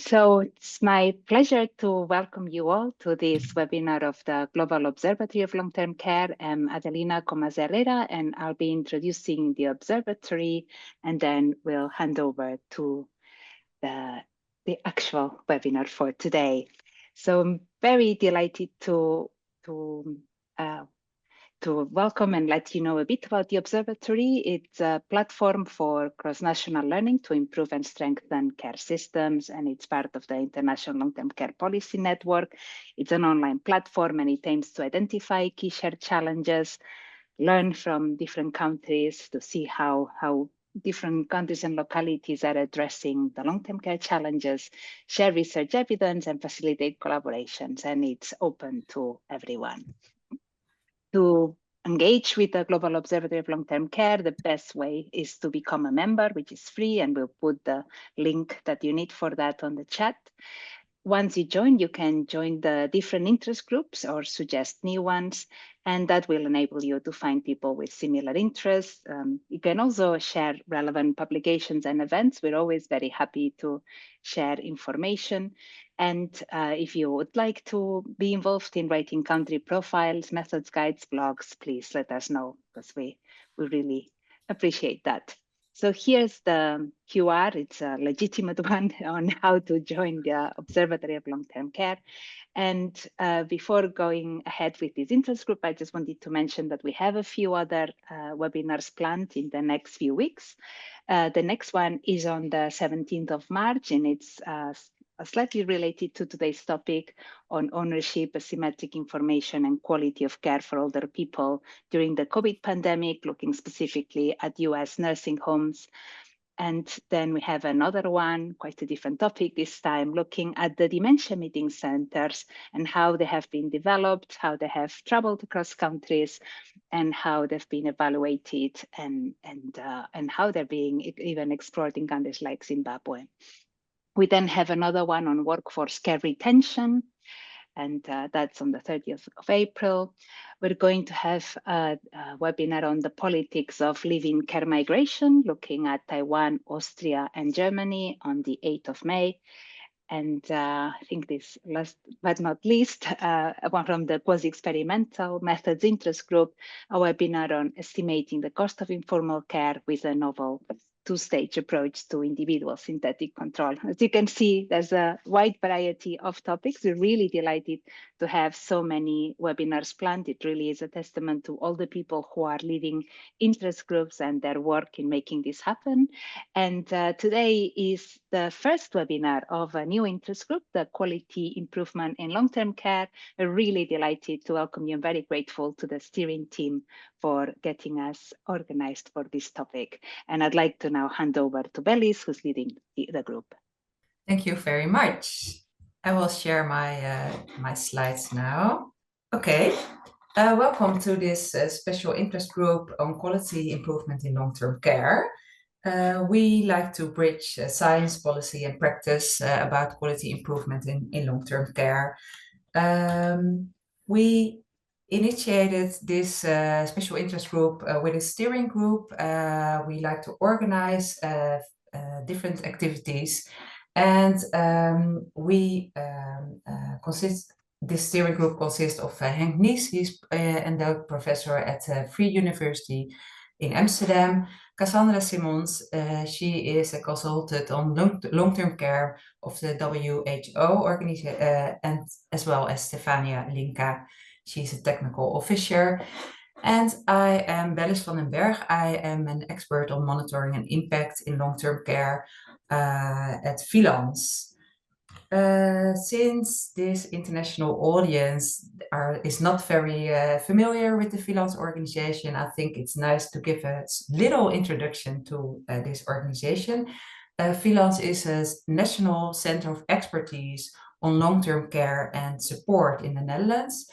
So it's my pleasure to welcome you all to this webinar of the Global Observatory of Long-Term Care. I'm Adelina Comas Herrera, and I'll be introducing the observatory, and then we'll hand over to the actual webinar for today. So I'm very delighted to welcome and let you know a bit about the observatory. It's a platform for cross-national learning to improve and strengthen care systems, and it's part of the International Long-Term Care Policy Network. It's an online platform, and it aims to identify key shared challenges, learn from different countries to see how different countries and localities are addressing the long-term care challenges, share research evidence, and facilitate collaborations, and it's open to everyone. To engage with the Global Observatory of Long-Term Care, the best way is to become a member, which is free, and we'll put the link that you need for that on the chat. Once you join, you can join the different interest groups or suggest new ones, and that will enable you to find people with similar interests. You can also share relevant publications and events. We're always very happy to share information. And if you would like to be involved in writing country profiles, methods, guides, blogs, please let us know, because we really appreciate that. So here's the QR. It's a legitimate one on how to join the Observatory of Long-Term Care. And before going ahead with this interest group, I just wanted to mention that we have a few other webinars planned in the next few weeks. The next one is on the 17th of March, and it's slightly related to today's topic on ownership, asymmetric information, and quality of care for older people during the COVID pandemic, looking specifically at US nursing homes. And then we have another one, quite a different topic this time, looking at the dementia meeting centers and how they have been developed, how they have traveled across countries, and how they've been evaluated, and how they're being even explored in countries like Zimbabwe. We then have another one on workforce care retention, and that's on the 30th of April. We're going to have a webinar on the politics of living care migration, looking at Taiwan, Austria, and Germany on the 8th of May. And I think this last but not least, one from the quasi-experimental methods interest group, a webinar on estimating the cost of informal care with a novel two-stage approach to individual synthetic control. As you can see, there's a wide variety of topics. We're really delighted to have so many webinars planned. It really is a testament to all the people who are leading interest groups and their work in making this happen. And today is the first webinar of a new interest group, the Quality Improvement in Long-Term Care. We're really delighted to welcome you and very grateful to the steering team for getting us organized for this topic. And I'd like to now hand over to Belis, who's leading the group. Thank you very much. I will share my slides now. Okay, welcome to this special interest group on quality improvement in long-term care. We like to bridge science, policy, and practice about quality improvement in long-term care. We initiated this special interest group with a steering group. We like to organize different activities, and this steering group consists of Henk Nies, he's an endowed professor at Free University in Amsterdam. Cassandra Simons, she is a consultant on long-term care of the WHO organization, and as well as Stefania Linka, she's a technical officer. And I am Belis van den Berg. I am an expert on monitoring and impact in long-term care at Filans. Since this international audience is not very familiar with the Filans organization, I think it's nice to give a little introduction to this organization. Filans is a national center of expertise on long-term care and support in the Netherlands.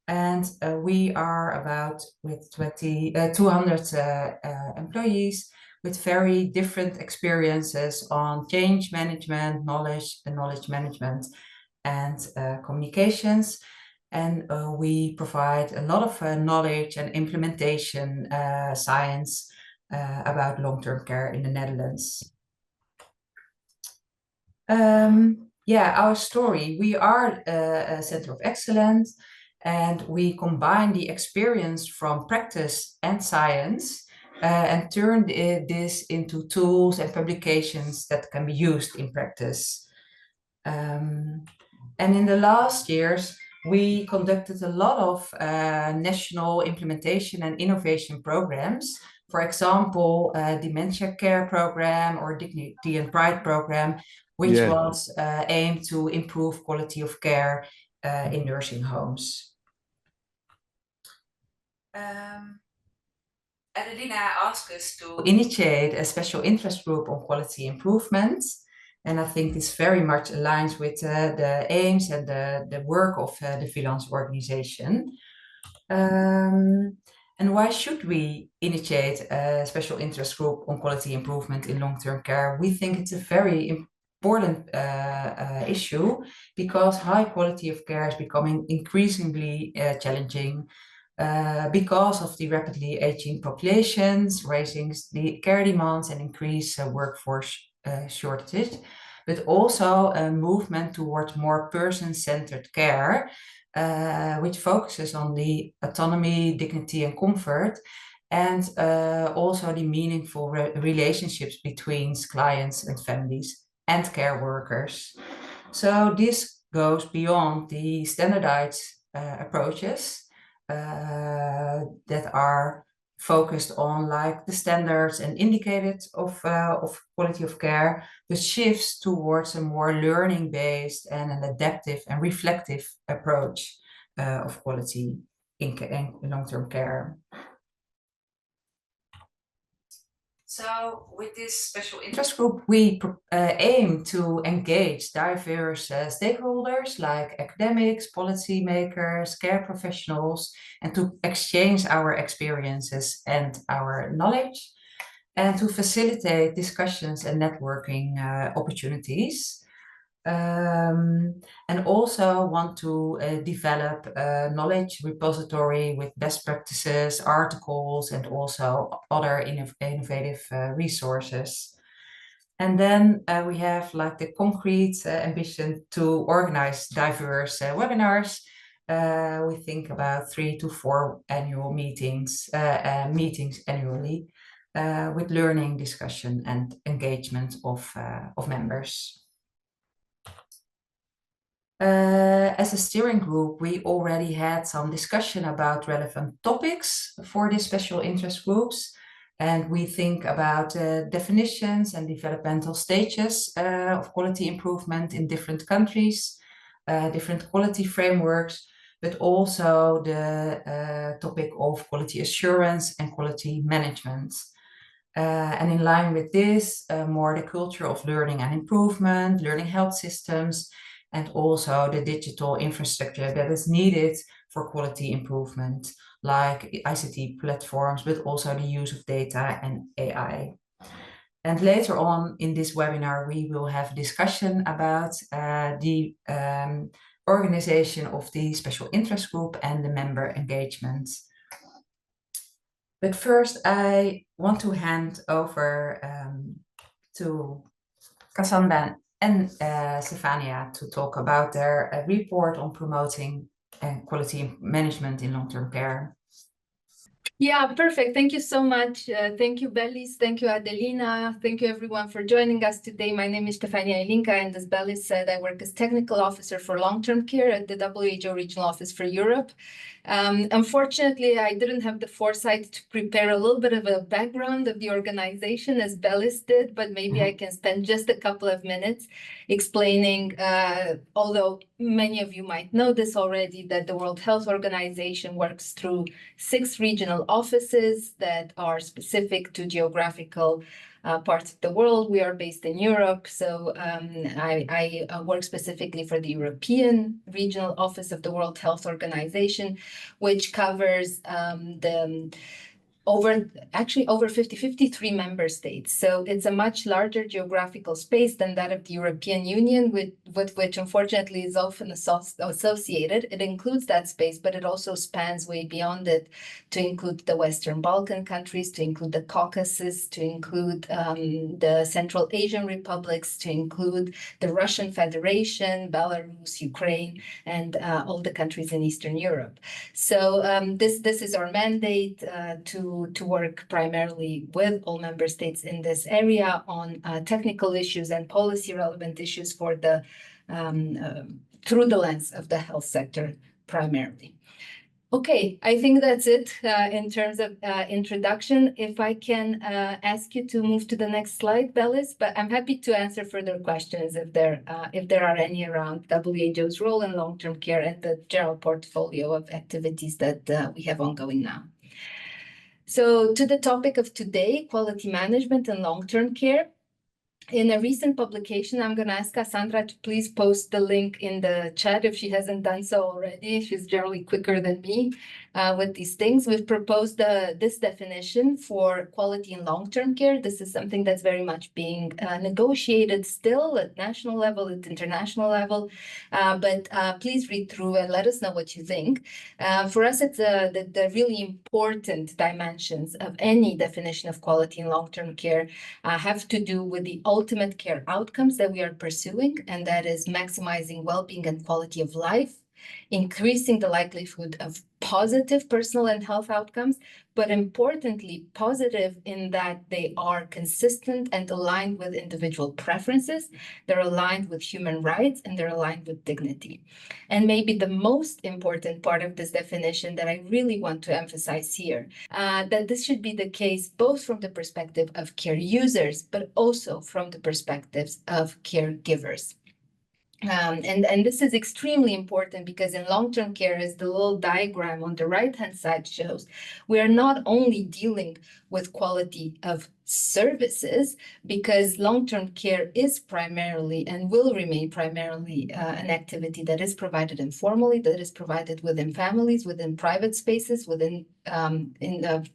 And we are about with 200 employees with very different experiences on change management, knowledge management, and communications. And we provide a lot of knowledge and implementation science yeah, our story, we are a center of excellence, and we combine the experience from practice and science and turn this into tools and publications that can be used in practice. And in the last years, we conducted a lot of national implementation and innovation programs. For example, dementia care program or dignity and pride program, which was aimed to improve quality of care in nursing homes. Adelina asked us to initiate a special interest group on quality improvement. And I think this very much aligns with the aims and the work of the freelance organization. And why should we initiate a special interest group on quality improvement in long-term care? We think it's a very important issue because high quality of care is becoming increasingly challenging because of the rapidly aging populations, raising the care demands and increase workforce shortage, but also a movement towards more person-centered care, which focuses on the autonomy, dignity, and comfort, and also the meaningful relationships between clients and families and care workers. So this goes beyond the standardized approaches that are focused on like the standards and indicators of quality of care, but shifts towards a more learning-based and an adaptive and reflective approach of quality in long-term care. So with this special interest group, we aim to engage diverse stakeholders like academics, policymakers, care professionals, and to exchange our experiences and our knowledge, and to facilitate discussions and networking opportunities. And also want to develop a knowledge repository with best practices, articles, and also other innovative resources. And then we have like the concrete ambition to organize diverse webinars. We think about 3 to 4 annual meetings annually with learning, discussion, and engagement of members. As a steering group, we already had some discussion about relevant topics for these special interest groups. And we think about definitions and developmental stages of quality improvement in different countries, different quality frameworks, but also the topic of quality assurance and quality management. And in line with this, more the culture of learning and improvement, learning health systems, and also the digital infrastructure that is needed for quality improvement, like ICT platforms, but also the use of data and AI. And later on in this webinar, we will have a discussion about the organization of the special interest group and the member engagement. But first, I want to hand over to Cassandra and Stefania to talk about their report on promoting quality management in long-term care. Yeah, perfect. Thank you so much. Thank you, Bellis. Thank you, Adelina. Thank you, everyone, for joining us today. My name is Stefania Ilinka, and as Bellis said, I work as Technical Officer for Long-Term Care at the WHO Regional Office for Europe. Unfortunately, I didn't have the foresight to prepare a little bit of a background of the organization as Bellis did, but maybe I can spend just a couple of minutes explaining, although many of you might know this already, that the World Health Organization works through 6 regional offices that are specific to geographical parts of the world. We are based in Europe, so I work specifically for the European Regional Office of the World Health Organization, which covers the over 53 member states. So it's a much larger geographical space than that of the European Union, with which unfortunately is often associated. It includes that space, but it also spans way beyond it to include the Western Balkan countries, to include the Caucasus, to include the Central Asian republics, to include the Russian Federation, Belarus, Ukraine, and all the countries in Eastern Europe. So this is our mandate to work primarily with all member states in this area on technical issues and policy relevant issues for the through the lens of the health sector primarily. Okay, I think that's it in terms of introduction. If I can ask you to move to the next slide, Bellis, but I'm happy to answer further questions if there are any around WHO's role in long-term care and the general portfolio of activities that we have ongoing now. So to the topic of today, quality management and long-term care. In a recent publication, I'm going to ask Cassandra to please post the link in the chat if she hasn't done so already. She's generally quicker than me with these things. We've proposed this definition for quality in long-term care. This is something that's very much being negotiated still at national level, at international level. But please read through and let us know what you think. For us, it's the really important dimensions of any definition of quality in long-term care have to do with the ultimate care outcomes that we are pursuing, and that is maximizing well-being and quality of life, increasing the likelihood of positive personal and health outcomes, but importantly, positive in that they are consistent and aligned with individual preferences, they're aligned with human rights, and they're aligned with dignity. And maybe the most important part of this definition that I really want to emphasize here, that this should be the case both from the perspective of care users, but also from the perspectives of caregivers. And this is extremely important because in long-term care, as the little diagram on the right-hand side shows, we are not only dealing with quality of services, because long-term care is primarily and will remain primarily an activity that is provided informally, that is provided within families, within private spaces, within in the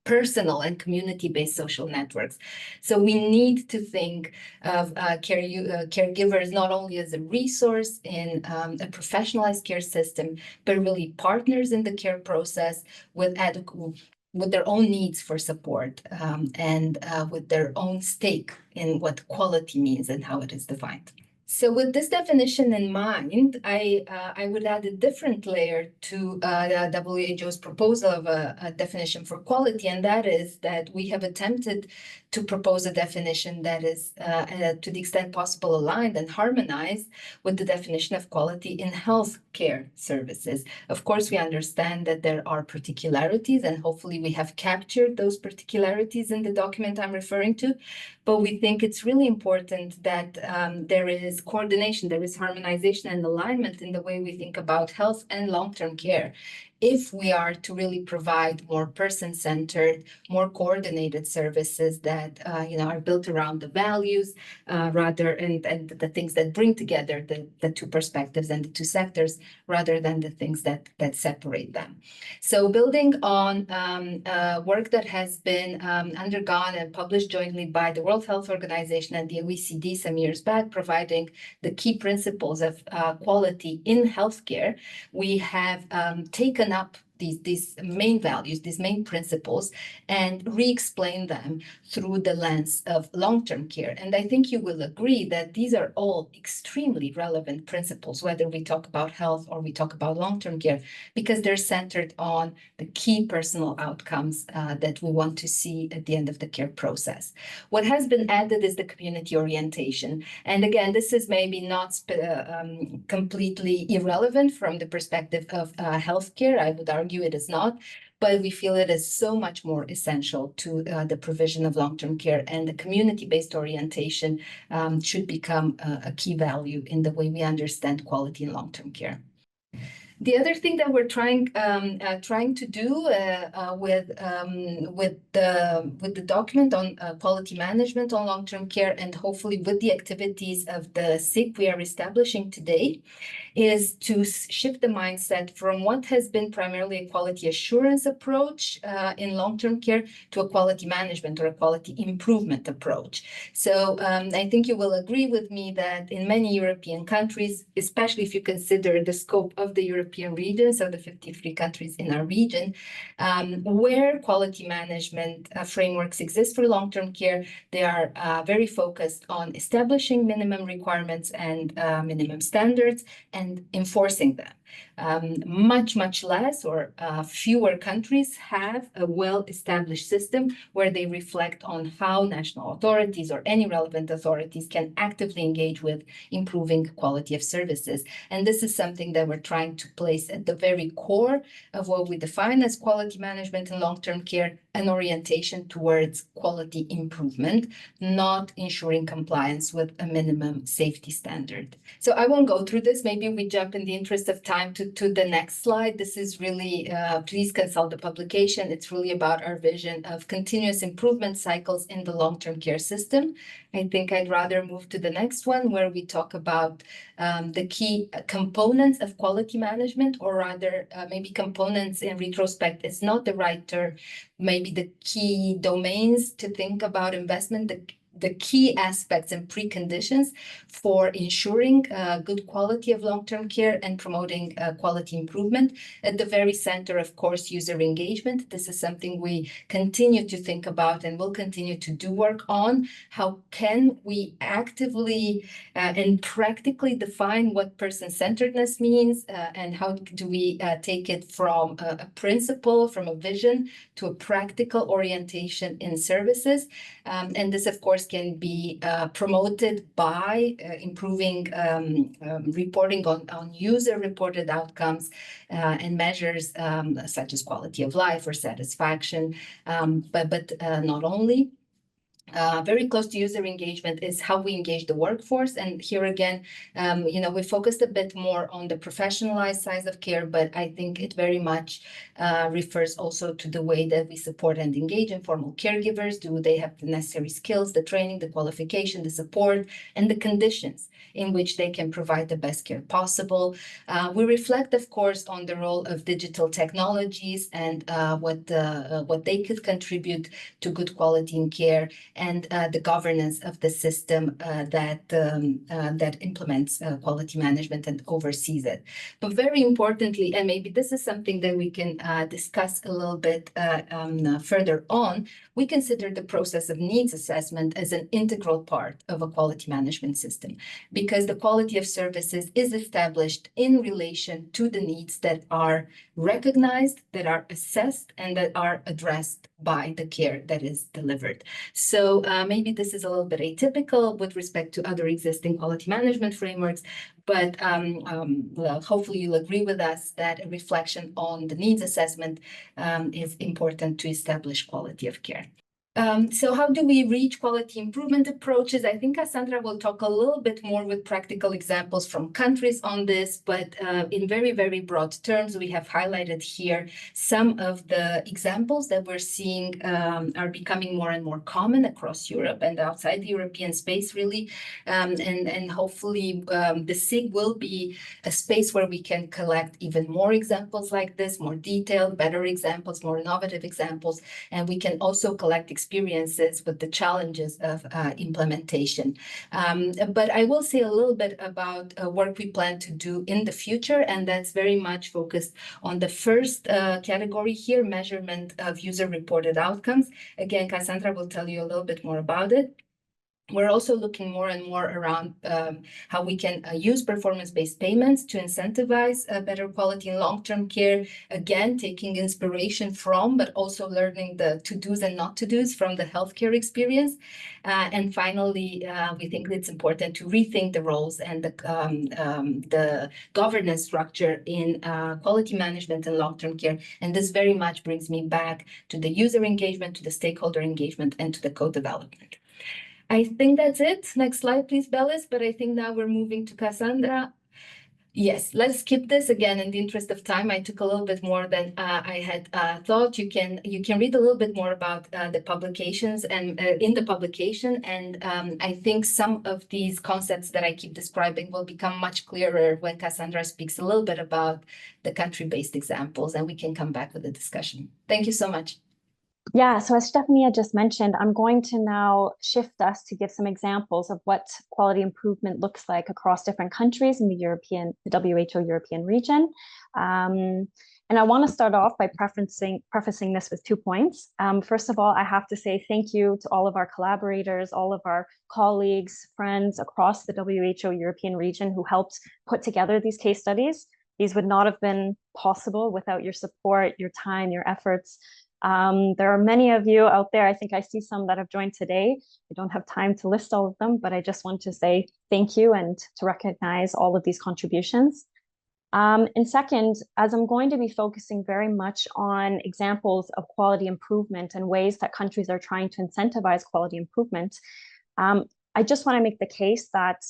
personal and community-based social networks. So we need to think of caregivers not only as a resource in a professionalized care system, but really partners in the care process with their own needs for support and with their own stake in what quality means and how it is defined. So with this definition in mind, I would add a different layer to WHO's proposal of a definition for quality, and that is that we have attempted to propose a definition that is, to the extent possible, aligned and harmonized with the definition of quality in healthcare services. Of course, we understand that there are particularities, and hopefully we have captured those particularities in the document I'm referring to, but we think it's really important that there is coordination, there is harmonization and alignment in the way we think about health and long-term care, if we are to really provide more person-centered, more coordinated services that are built around the values rather and the things that bring together the two perspectives and the two sectors, rather than the things that separate them. So building on work that has been undergone and published jointly by the World Health Organization and the OECD some years back, providing the key principles of quality in healthcare, we have taken up these main values, these main principles, and re-explain them through the lens of long-term care. And I think you will agree that these are all extremely relevant principles, whether we talk about health or we talk about long-term care, because they're centered on the key personal outcomes that we want to see at the end of the care process. What has been added is the community orientation. And again, this is maybe not completely irrelevant from the perspective of healthcare. I would argue it is not, but we feel it is so much more essential to the provision of long-term care, and the community-based orientation should become a key value in the way we understand quality in long-term care. The other thing that we're trying to do with the document on quality management on long-term care, and hopefully with the activities of the SIG we are establishing today, is to shift the mindset from what has been primarily a quality assurance approach in long-term care to a quality management or a quality improvement approach. So I think you will agree with me that in many European countries, especially if you consider the scope of the European region, so the 53 countries in our region, where quality management frameworks exist for long-term care, they are very focused on establishing minimum requirements and minimum standards and enforcing them. Much less or fewer countries have a well-established system where they reflect on how national authorities or any relevant authorities can actively engage with improving quality of services. And this is something that we're trying to place at the very core of what we define as quality management in long-term care, an orientation towards quality improvement, not ensuring compliance with a minimum safety standard. So I won't go through this. Maybe we jump in the interest of time to the next slide. This is really, please consult the publication. It's really about our vision of continuous improvement cycles in the long-term care system. I think I'd rather move to the next one where we talk about the key components of quality management, or rather maybe components in retrospect is not the right term, maybe the key domains to think about investment, the key aspects and preconditions for ensuring good quality of long-term care and promoting quality improvement. At the very center, of course, user engagement. This is something we continue to think about and will continue to do work on. How can we actively and practically define what person-centeredness means, and how do we take it from a principle, from a vision, to a practical orientation in services. And this, of course, can be promoted by improving reporting on user-reported outcomes and measures such as quality of life or satisfaction, but not only. Very close to user engagement is how we engage the workforce. And here again, we focused a bit more on the professionalized side of care, but I think it very much refers also to the way that we support and engage informal caregivers. Do they have the necessary skills, the training, the qualification, the support, and the conditions in which they can provide the best care possible? We reflect, of course, on the role of digital technologies and what they could contribute to good quality in care, and the governance of the system that implements quality management and oversees it. But very importantly, and maybe this is something that we can discuss a little bit further on, we consider the process of needs assessment as an integral part of a quality management system, because the quality of services is established in relation to the needs that are recognized, that are assessed, and that are addressed by the care that is delivered. So maybe this is a little bit atypical with respect to other existing quality management frameworks, but hopefully you'll agree with us that a reflection on the needs assessment is important to establish quality of care. So how do we reach quality improvement approaches? I think Cassandra will talk a little bit more with practical examples from countries on this, but in very, very broad terms, we have highlighted here some of the examples that we're seeing are becoming more and more common across Europe and outside the European space, really. And hopefully the SIG will be a space where we can collect even more examples like this, more detailed, better examples, more innovative examples, and we can also collect experiences with the challenges of implementation. But I will say a little bit about work we plan to do in the future, and that's very much focused on the first category here, measurement of user-reported outcomes. Again, Cassandra will tell you a little bit more about it. We're also looking more and more around how we can use performance-based payments to incentivize better quality in long-term care, again, taking inspiration from, but also learning the to-dos and not to-dos from the healthcare experience. And finally, we think it's important to rethink the roles and the governance structure in quality management and long-term care. And this very much brings me back to the user engagement, to the stakeholder engagement, and to the co-development. I think that's it. Next slide, please, Bellis. But I think now we're moving to Cassandra. Yes, let's skip this again. In the interest of time, I took a little bit more than I had thought. You can read a little bit more about the publications and in the publication, and I think some of these concepts that I keep describing will become much clearer when Cassandra speaks a little bit about the country-based examples, and we can come back with a discussion. Thank you so much. Yeah, so as Stephanie had just mentioned, I'm going to now shift us to give some examples of what quality improvement looks like across different countries in the WHO European region. And I want to start off by prefacing this with 2 points. First of all, I have to say thank you to all of our collaborators, all of our colleagues, friends across the WHO European region who helped put together these case studies. These would not have been possible without your support, your time, your efforts. There are many of you out there. I think I see some that have joined today. I don't have time to list all of them, but I just want to say thank you and to recognize all of these contributions. And second, as I'm going to be focusing very much on examples of quality improvement and ways that countries are trying to incentivize quality improvement, I just want to make the case that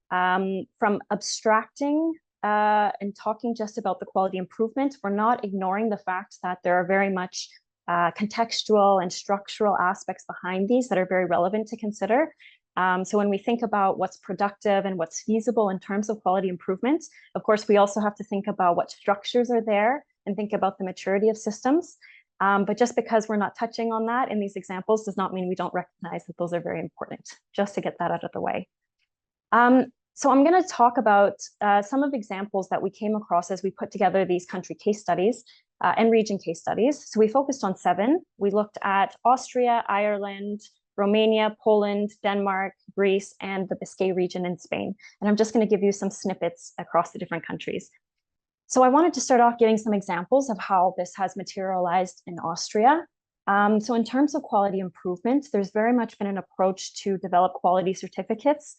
from abstracting and talking just about the quality improvement, we're not ignoring the fact that there are very much contextual and structural aspects behind these that are very relevant to consider. So when we think about what's productive and what's feasible in terms of quality improvement, of course, we also have to think about what structures are there and think about the maturity of systems. But just because we're not touching on that in these examples does not mean we don't recognize that those are very important, just to get that out of the way. So I'm going to talk about some of the examples that we came across as we put together these country case studies and region case studies. So we focused on 7. We looked at Austria, Ireland, Romania, Poland, Denmark, Greece, and the Biscay region in Spain. And I'm just going to give you some snippets across the different countries. So I wanted to start off giving some examples of how this has materialized in Austria. So in terms of quality improvement, there's very much been an approach to develop quality certificates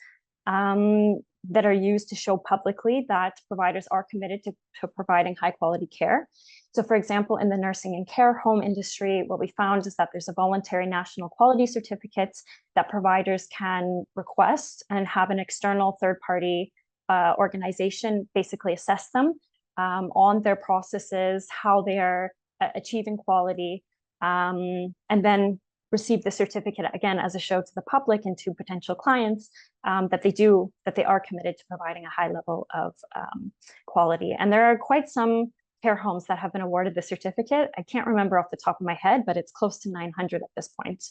that are used to show publicly that providers are committed to providing high quality care. So for example, in the nursing and care home industry, what we found is that there's a voluntary national quality certificate that providers can request and have an external third-party organization basically assess them on their processes, how they are achieving quality, and then receive the certificate again as a show to the public and to potential clients that they are committed to providing a high level of quality. And there are quite some care homes that have been awarded the certificate. I can't remember off the top of my head, but it's close to 900 at this point.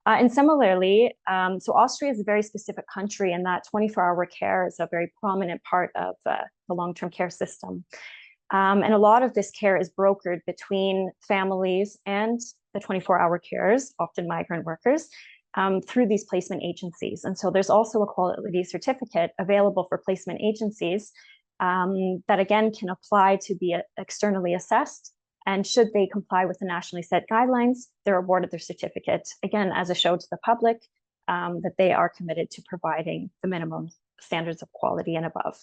And similarly, so Austria is a very specific country in that 24-hour care is a very prominent part of the long-term care system. And a lot of this care is brokered between families and the 24-hour carers, often migrant workers, through these placement agencies. And so there's also a quality certificate available for placement agencies that again can apply to be externally assessed. And should they comply with the nationally set guidelines, they're awarded their certificate, again, as a show to the public that they are committed to providing the minimum standards of quality and above.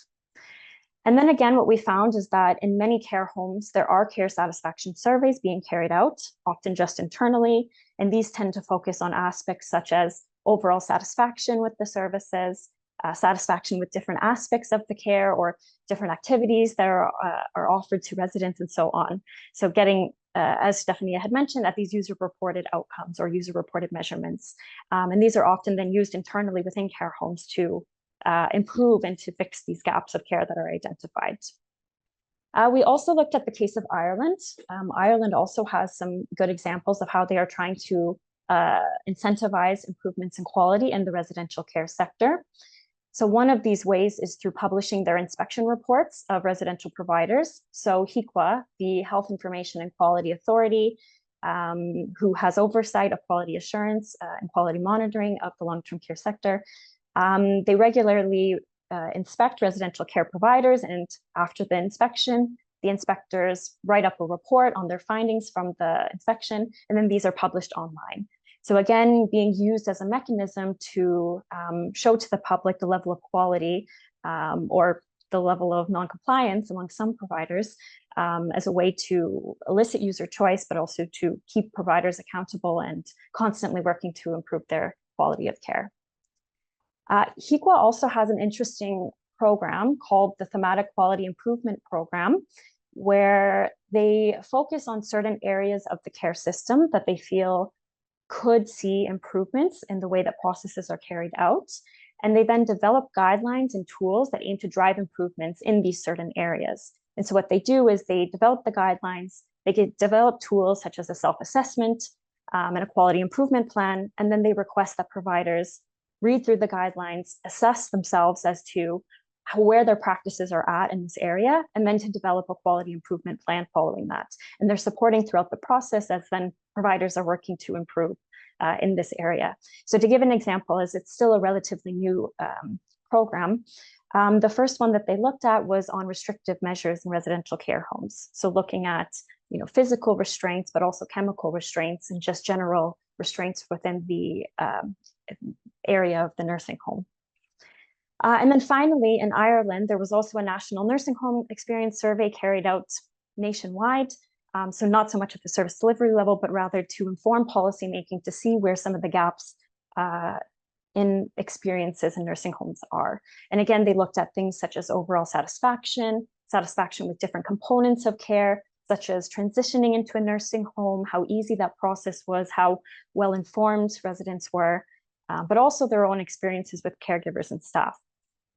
And then again, what we found is that in many care homes, there are care satisfaction surveys being carried out, often just internally. And these tend to focus on aspects such as overall satisfaction with the services, satisfaction with different aspects of the care or different activities that are offered to residents and so on. So getting, as Stephanie had mentioned, at these user-reported outcomes or user-reported measurements. And these are often then used internally within care homes to improve and to fix these gaps of care that are identified. We also looked at the case of Ireland. Ireland also has some good examples of how they are trying to incentivize improvements in quality in the residential care sector. So one of these ways is through publishing their inspection reports of residential providers. So HIQA, the Health Information and Quality Authority, who has oversight of quality assurance and quality monitoring of the long-term care sector, they regularly inspect residential care providers, and after the inspection, the inspectors write up a report on their findings from the inspection, and then these are published online. So again, being used as a mechanism to show to the public the level of quality or the level of non-compliance among some providers as a way to elicit user choice, but also to keep providers accountable and constantly working to improve their quality of care. HIQA also has an interesting program called the Thematic Quality Improvement Program, where they focus on certain areas of the care system that they feel could see improvements in the way that processes are carried out. And they then develop guidelines and tools that aim to drive improvements in these certain areas. And so what they do is they develop the guidelines, they develop tools such as a self-assessment and a quality improvement plan, and then they request that providers read through the guidelines, assess themselves as to where their practices are at in this area, and then to develop a quality improvement plan following that. And they're supporting throughout the process as then providers are working to improve in this area. So to give an example, as it's still a relatively new program, the first one that they looked at was on restrictive measures in residential care homes. So looking at physical restraints, but also chemical restraints and just general restraints within the area of the nursing home. And then finally, in Ireland, there was also a national nursing home experience survey carried out nationwide. So not so much at the service delivery level, but rather to inform policymaking to see where some of the gaps in experiences in nursing homes are. And again, they looked at things such as overall satisfaction with different components of care, such as transitioning into a nursing home, how easy that process was, how well informed residents were, but also their own experiences with caregivers and staff.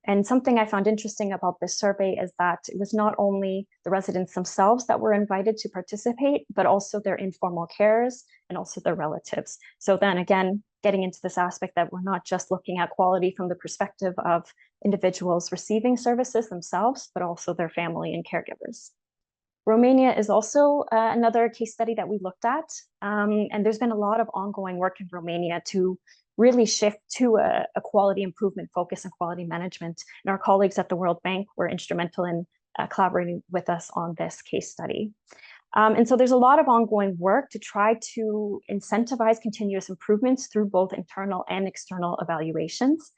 And something I found interesting about this survey is that it was not only the residents themselves that were invited to participate, but also their informal carers and also their relatives. So then again, getting into this aspect that we're not just looking at quality from the perspective of individuals receiving services themselves, but also their family and caregivers. Romania is also another case study that we looked at. And there's been a lot of ongoing work in Romania to really shift to a quality improvement focus and quality management. And our colleagues at the World Bank were instrumental in collaborating with us on this case study. And so there's a lot of ongoing work to try to incentivize continuous improvements through both internal and external evaluations.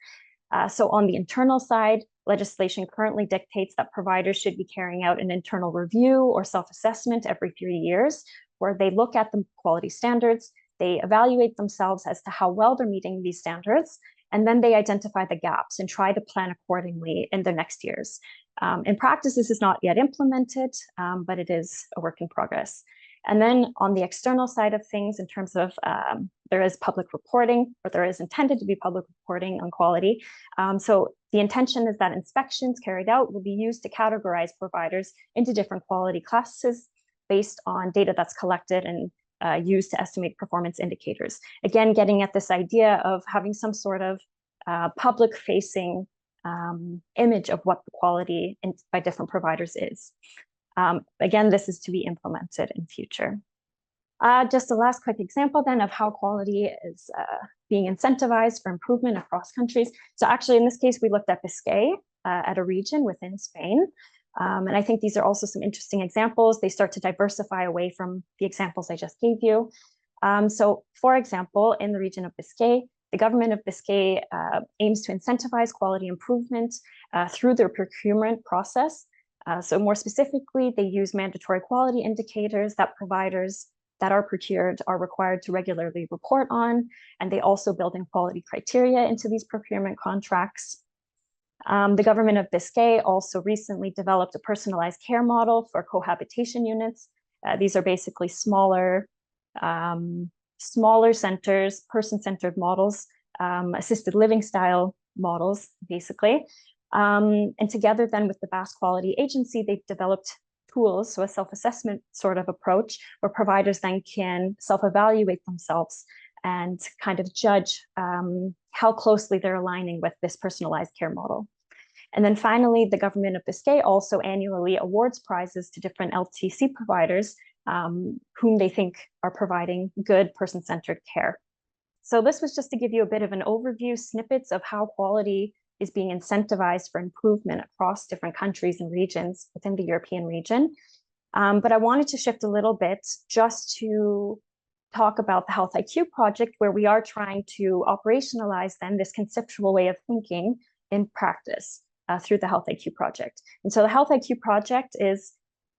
So on the internal side, legislation currently dictates that providers should be carrying out an internal review or self-assessment every 3 years, where they look at the quality standards, they evaluate themselves as to how well they're meeting these standards, and then they identify the gaps and try to plan accordingly in the next years. In practice, this is not yet implemented, but it is a work in progress. And then on the external side of things, in terms of there is public reporting, or there is intended to be public reporting on quality. So the intention is that inspections carried out will be used to categorize providers into different quality classes based on data that's collected and used to estimate performance indicators. Again, getting at this idea of having some sort of public-facing image of what the quality by different providers is. Again, this is to be implemented in future. Just a last quick example then of how quality is being incentivized for improvement across countries. So actually in this case, we looked at Biscay at a region within Spain. And I think these are also some interesting examples. They start to diversify away from the examples I just gave you. So for example, in the region of Biscay, the government of Biscay aims to incentivize quality improvement through their procurement process. So more specifically, they use mandatory quality indicators that providers that are procured are required to regularly report on, and they also build in quality criteria into these procurement contracts. The government of Biscay also recently developed a personalized care model for cohabitation units. These are basically smaller centers, person-centered models, assisted living style models, basically. And together then with the Basque Quality Agency, they've developed tools, so a self-assessment sort of approach where providers then can self-evaluate themselves and kind of judge how closely they're aligning with this personalized care model. And then finally, the government of Biscay also annually awards prizes to different LTC providers whom they think are providing good person-centered care. So this was just to give you a bit of an overview, snippets of how quality is being incentivized for improvement across different countries and regions within the European region. But I wanted to shift a little bit just to talk about the Health IQ project, where we are trying to operationalize then this conceptual way of thinking in practice through the Health IQ project. And so the Health IQ project is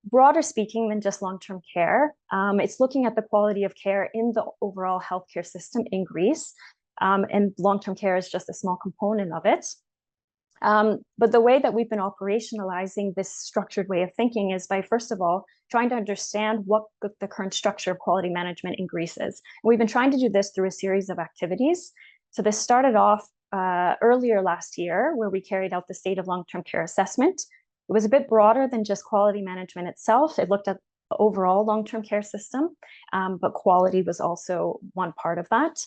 broader speaking than just long-term care. It's looking at the quality of care in the overall healthcare system in Greece. And long-term care is just a small component of it. But the way that we've been operationalizing this structured way of thinking is by, first of all, trying to understand what the current structure of quality management in Greece is. And we've been trying to do this through a series of activities. So this started off earlier last year, where we carried out the state of long-term care assessment. It was a bit broader than just quality management itself. It looked at the overall long-term care system, but quality was also one part of that.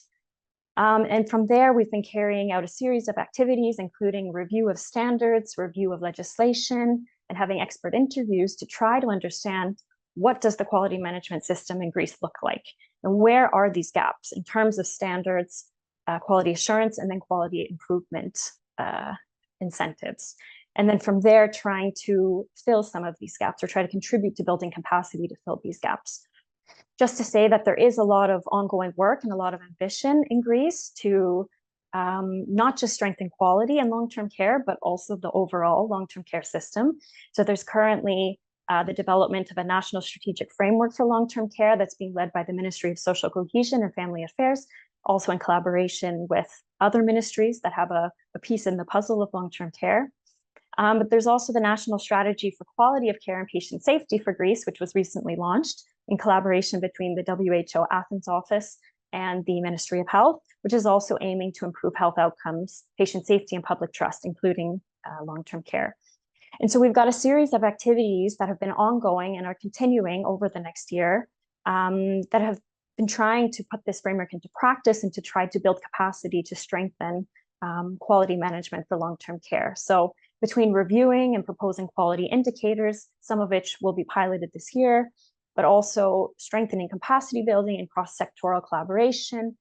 And from there, we've been carrying out a series of activities, including review of standards, review of legislation, and having expert interviews to try to understand what does the quality management system in Greece look like, and where are these gaps in terms of standards, quality assurance, and then quality improvement incentives. And then from there, trying to fill some of these gaps or try to contribute to building capacity to fill these gaps. Just to say that there is a lot of ongoing work and a lot of ambition in Greece to not just strengthen quality and long-term care, but also the overall long-term care system. So there's currently the development of a national strategic framework for long-term care that's being led by the Ministry of Social Cohesion and Family Affairs, also in collaboration with other ministries that have a piece in the puzzle of long-term care. But there's also the National Strategy for Quality of Care and Patient Safety for Greece, which was recently launched in collaboration between the WHO Athens office and the Ministry of Health, which is also aiming to improve health outcomes, patient safety, and public trust, including long-term care. And so we've got a series of activities that have been ongoing and are continuing over the next year that have been trying to put this framework into practice and to try to build capacity to strengthen quality management for long-term care. So between reviewing and proposing quality indicators, some of which will be piloted this year, but also strengthening capacity building and cross-sectoral collaboration,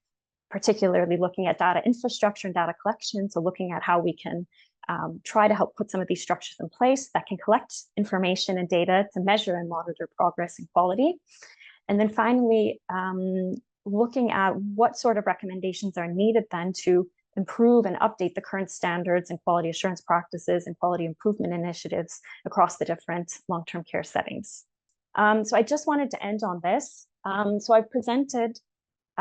particularly looking at data infrastructure and data collection. So looking at how we can try to help put some of these structures in place that can collect information and data to measure and monitor progress and quality. And then finally, looking at what sort of recommendations are needed then to improve and update the current standards and quality assurance practices and quality improvement initiatives across the different long-term care settings. So I just wanted to end on this. So I've presented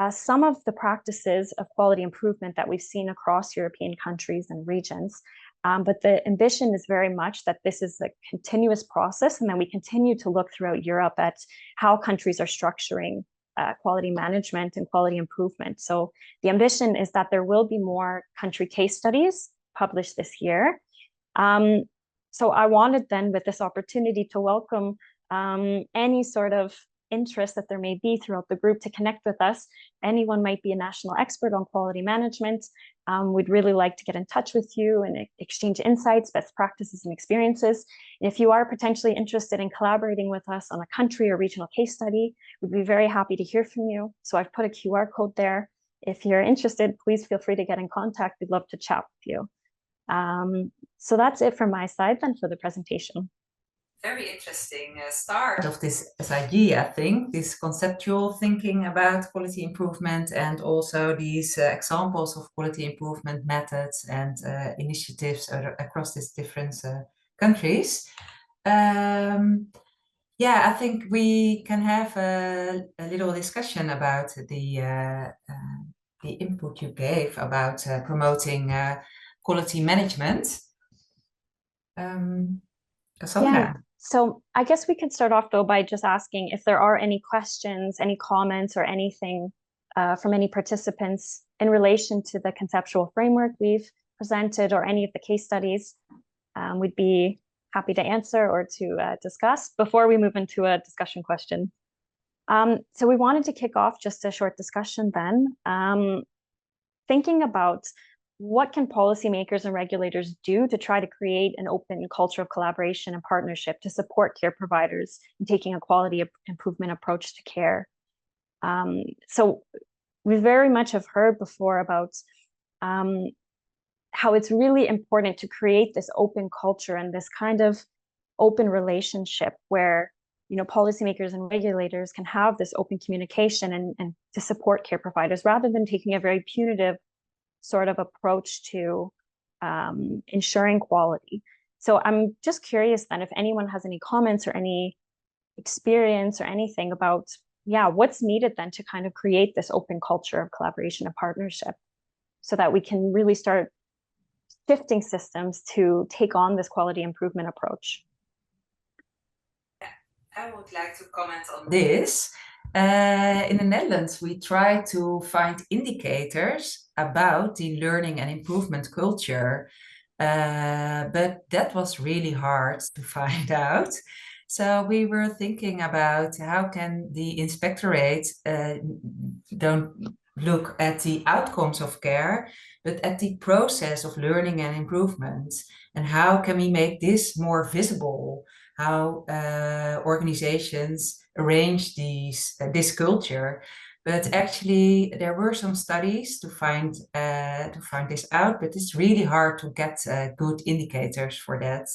some of the practices of quality improvement that we've seen across European countries and regions. But the ambition is very much that this is a continuous process, and then we continue to look throughout Europe at how countries are structuring quality management and quality improvement. So the ambition is that there will be more country case studies published this year. So I wanted then with this opportunity to welcome any sort of interest that there may be throughout the group to connect with us. Anyone might be a national expert on quality management. We'd really like to get in touch with you and exchange insights, best practices, and experiences. And if you are potentially interested in collaborating with us on a country or regional case study, we'd be very happy to hear from you. So I've put a QR code there. If you're interested, please feel free to get in contact. We'd love to chat with you. So that's it from my side then for the presentation. Very interesting start of this idea, I think, this conceptual thinking about quality improvement, and also these examples of quality improvement methods and initiatives across these different countries. Yeah, I think we can have a little discussion about the input you gave about promoting quality management. Cassandra. Yeah. So I guess we could start off though by just asking if there are any questions, any comments, or anything from any participants in relation to the conceptual framework we've presented or any of the case studies. We'd be happy to answer or to discuss before we move into a discussion question. So we wanted to kick off just a short discussion then, thinking about what can policymakers and regulators do to try to create an open culture of collaboration and partnership to support care providers in taking a quality improvement approach to care? So we very much have heard before about how it's really important to create this open culture and this kind of open relationship where, you know, policymakers and regulators can have this open communication and to support care providers rather than taking a very punitive sort of approach to ensuring quality. So I'm just curious then if anyone has any comments or any experience or anything about, yeah, what's needed then to kind of create this open culture of collaboration and partnership so that we can really start shifting systems to take on this quality improvement approach? I would like to comment on this. In the Netherlands, we try to find indicators about the learning and improvement culture, but that was really hard to find out. So we were thinking about how can the inspectorate don't look at the outcomes of care, but at the process of learning and improvement, and how can we make this more visible? How organizations arrange this culture, but actually there were some studies to find this out, but it's really hard to get good indicators for that.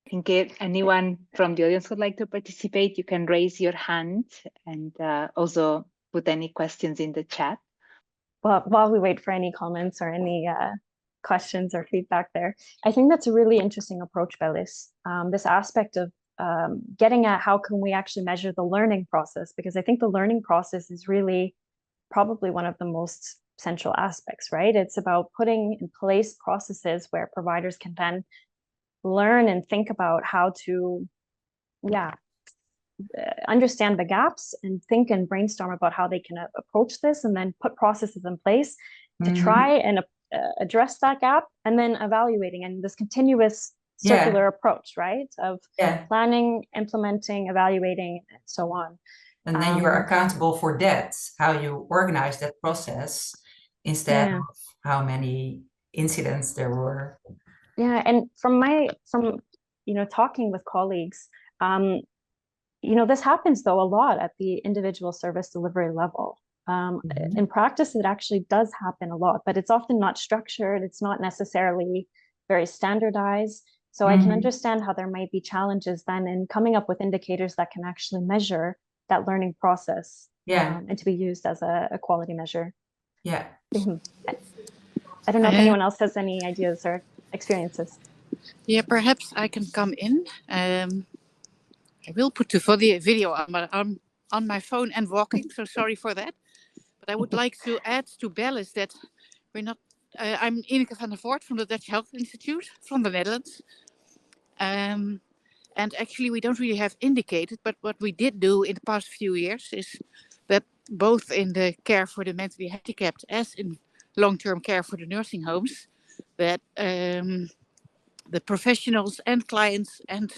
I think if anyone from the audience would like to participate, you can raise your hand and also put any questions in the chat. Well, while we wait for any comments or any questions or feedback there, I think that's a really interesting approach, Belis. This aspect of getting at how can we actually measure the learning process, because I think the learning process is really probably one of the most central aspects, right? It's about putting in place processes where providers can then learn and think about how to, understand the gaps and think and brainstorm about how they can approach this, and then put processes in place to try and address that gap, and then evaluating, and this continuous circular approach, right? Of planning, implementing, evaluating, and so on. And then you are accountable for that, how you organize that process, instead of how many incidents there were. Yeah, and from talking with colleagues, this happens though a lot at the individual service delivery level. In practice, it actually does happen a lot, but it's often not structured. It's not necessarily very standardized. So I can understand how there might be challenges then in coming up with indicators that can actually measure that learning process, and to be used as a quality measure. Yeah. I don't know if anyone else has any ideas or experiences. Yeah, perhaps I can come in. I will put the video on, but I'm on my phone and walking, so sorry for that. But I would like to add to Belis that we're not. I'm Ineke van der Voort from the Dutch Health Institute from the Netherlands. And actually, we don't really have indicated, but what we did do in the past few years is that both in the care for the mentally handicapped as in long-term care for the nursing homes, that the professionals and clients and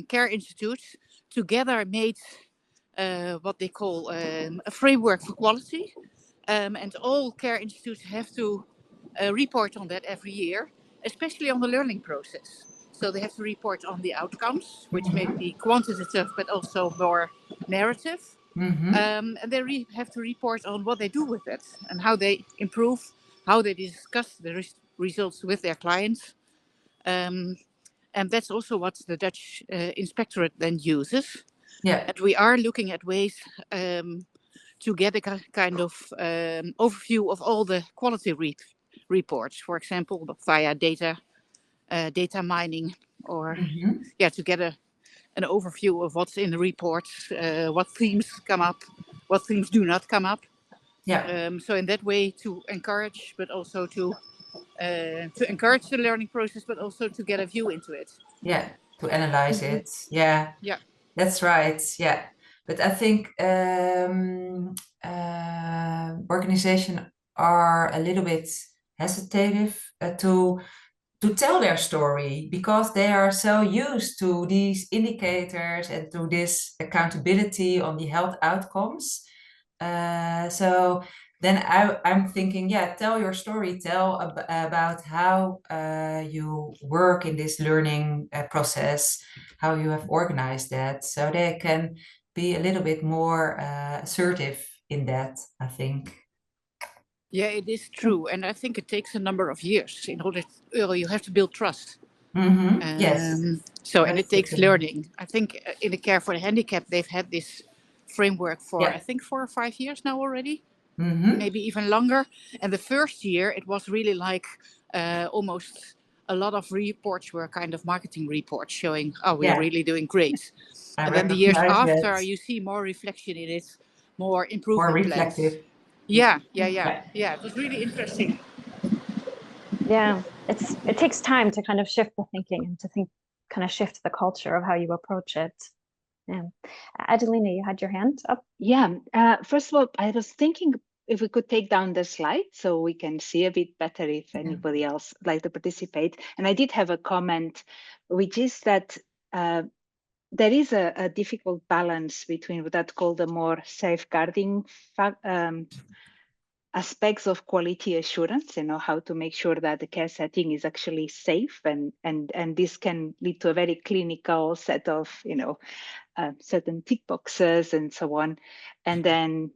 care institutes together made what they call a framework for quality. And all care institutes have to report on that every year, especially on the learning process. So they have to report on the outcomes, which may be quantitative, but also more narrative. And they have to report on what they do with it and how they improve, how they discuss the results with their clients. And that's also what the Dutch inspectorate then uses. Yeah. And we are looking at ways to get a kind of overview of all the quality reports, for example, via data mining, or to get an overview of what's in the reports, what themes come up, what themes do not come up. Yeah. So in that way, to encourage, but also to encourage the learning process, but also to get a view into it. Yeah, to analyze it. Yeah. Yeah. That's right. Yeah. But I think organizations are a little bit hesitative to tell their story, because they are so used to these indicators and to this accountability on the health outcomes. So then I'm thinking, tell your story, tell about how you work in this learning process, how you have organized that, so they can be a little bit more assertive in that, I think. Yeah, it is true. And I think it takes a number of years in order you have to build trust. Yes. So, and it takes learning. I think in the care for the handicapped, they've had this framework for, I think, 4 or 5 years now already, maybe even longer. And the first year, it was really like almost a lot of reports were kind of marketing reports showing, oh, we're really doing great. And then the years after, you see more reflection in it, more improvement plans. Yeah. It was really interesting. Yeah, it takes time to kind of shift the thinking and to kind of shift the culture of how you approach it. Yeah. Adelina, you had your hand up. Yeah, first of all, I was thinking if we could take down the slide so we can see a bit better if anybody else would like to participate. And I did have a comment, which is that there is a difficult balance between what I'd call the more safeguarding aspects of quality assurance, how to make sure that the care setting is actually safe, and this can lead to a very clinical set of, certain tick boxes and so on. And then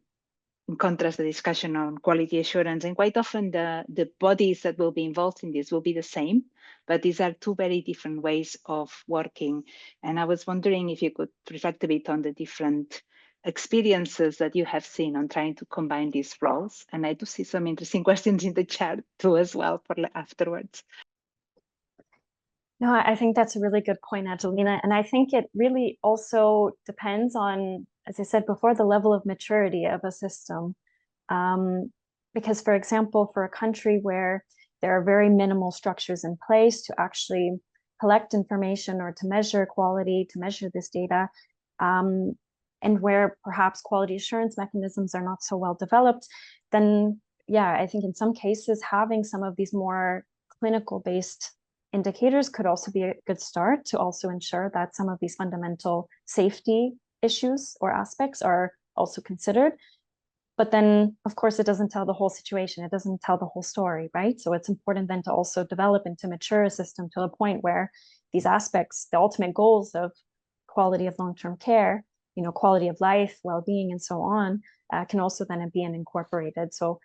in contrast, the discussion on quality assurance, and quite often the bodies that will be involved in this will be the same, but these are two very different ways of working. And I was wondering if you could reflect a bit on the different experiences that you have seen on trying to combine these roles. And I do see some interesting questions in the chat too as well for afterwards. No, I think that's a really good point, Adelina. And I think it really also depends on, as I said before, the level of maturity of a system. Because, for example, for a country where there are very minimal structures in place to actually collect information or to measure quality, to measure this data, and where perhaps quality assurance mechanisms are not so well developed, then, yeah, I think in some cases, having some of these more clinical-based indicators could also be a good start to also ensure that some of these fundamental safety issues or aspects are also considered. But then, of course, it doesn't tell the whole situation. It doesn't tell the whole story, right? So it's important then to also develop and to mature a system to a point where these aspects, the ultimate goals of quality of long-term care, quality of life, well-being, and so on, can also then be incorporated. So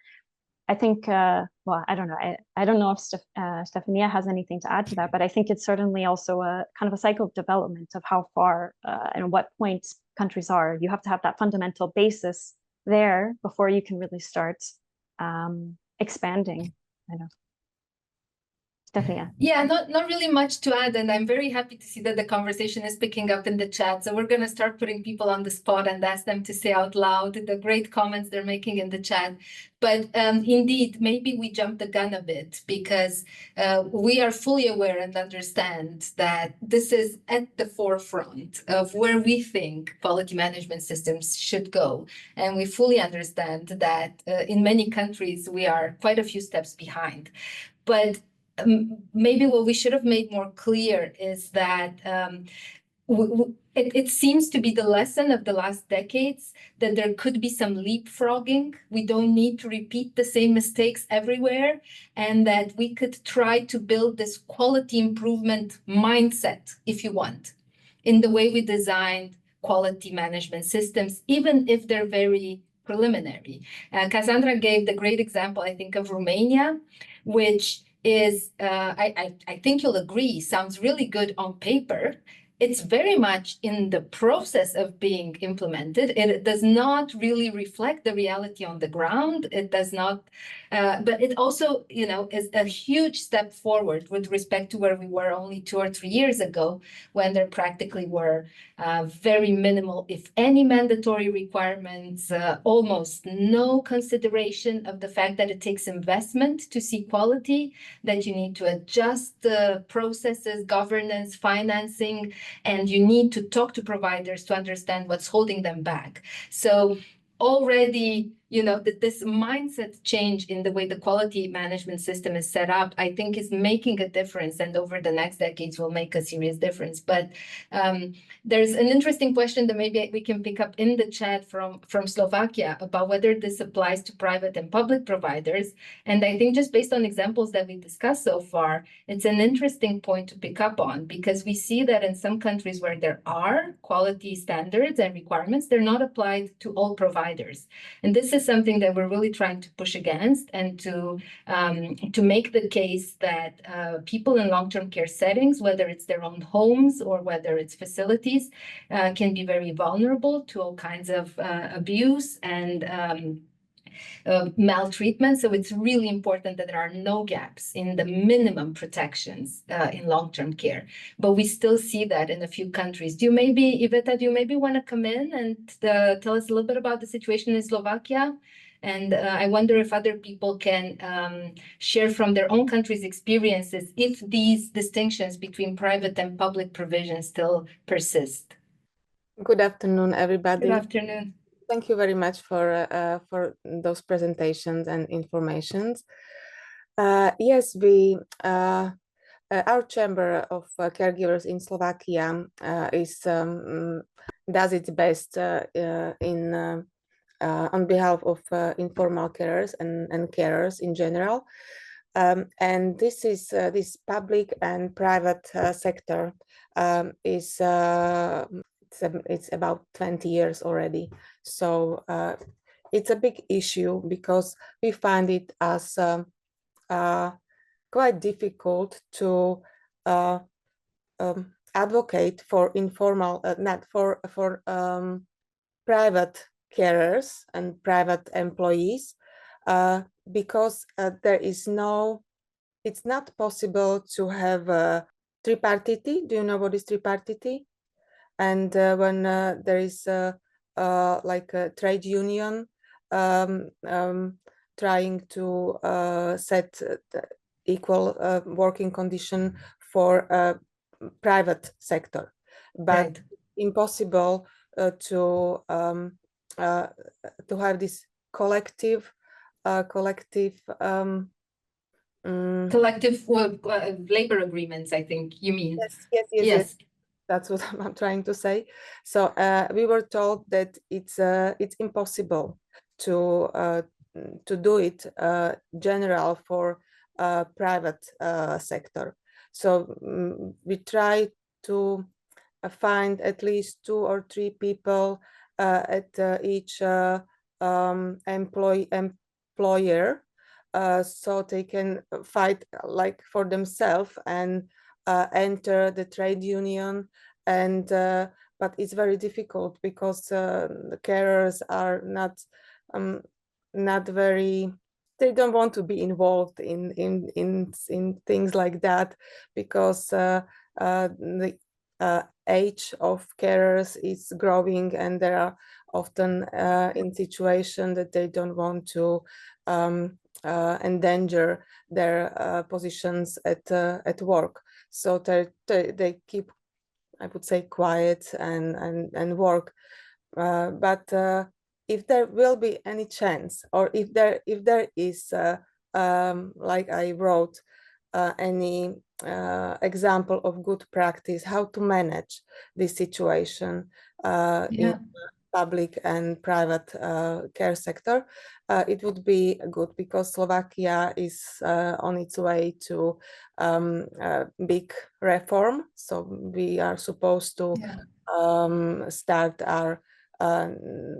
I think, well, I don't know. I don't know if Stefania has anything to add to that, but I think it's certainly also a kind of a cycle of development of how far and what point countries are. You have to have that fundamental basis there before you can really start expanding. I know. Stefania. Yeah, not really much to add, and I'm very happy to see that the conversation is picking up in the chat. So we're going to start putting people on the spot and ask them to say out loud the great comments they're making in the chat. But indeed, maybe we jumped the gun a bit because we are fully aware and understand that this is at the forefront of where we think quality management systems should go. And we fully understand that in many countries, we are quite a few steps behind. But maybe what we should have made more clear is that it seems to be the lesson of the last decades that there could be some leapfrogging. We don't need to repeat the same mistakes everywhere, and that we could try to build this quality improvement mindset, if you want, in the way we designed quality management systems, even if they're very preliminary. Cassandra gave the great example, I think, of Romania, which is, I think you'll agree, sounds really good on paper. It's very much in the process of being implemented. It does not really reflect the reality on the ground. It does not, but it also, is a huge step forward with respect to where we were only 2 or 3 years ago, when there practically were very minimal, if any, mandatory requirements, almost no consideration of the fact that it takes investment to see quality, that you need to adjust the processes, governance, financing, and you need to talk to providers to understand what's holding them back. So already, this mindset change in the way the quality management system is set up, I think is making a difference, and over the next decades will make a serious difference. But there's an interesting question that maybe we can pick up in the chat from Slovakia about whether this applies to private and public providers. And I think just based on examples that we discussed so far, it's an interesting point to pick up on, because we see that in some countries where there are quality standards and requirements, they're not applied to all providers. And this is something that we're really trying to push against, and to make the case that people in long-term care settings, whether it's their own homes or whether it's facilities, can be very vulnerable to all kinds of abuse and maltreatment. So it's really important that there are no gaps in the minimum protections in long-term care. But we still see that in a few countries. Iveta, do you maybe want to come in and tell us a little bit about the situation in Slovakia? And I wonder if other people can share from their own country's experiences if these distinctions between private and public provision still persist. Good afternoon, everybody. Good afternoon. Thank you very much for those presentations and informations. Yes, our Chamber of Caregivers in Slovakia does its best on behalf of informal carers and carers in general. And this public and private sector it's about 20 years already. So it's a big issue because we find it as quite difficult to advocate for informal, not for private carers and private employees, because it's not possible to have a tripartite. Do you know what is tripartite? And when there is like a trade union trying to set equal working condition for private sector, but impossible to have this collective labor agreements, I think you mean. Yes. That's what I'm trying to say. So we were told that it's impossible to do it general for private sector. So we try to find at least 2 or 3 people at each employer, so they can fight like for themselves and enter the trade union. And but it's very difficult because the carers are not very, they don't want to be involved in things like that, because the age of carers is growing, and they are often in situation that they don't want to endanger their positions at work. So they keep, I would say, quiet and work. But if there will be any chance, or if there is, like I wrote, any example of good practice, how to manage this situation in public and private care sector, it would be good, because Slovakia is on its way to big reform. So we are supposed to start our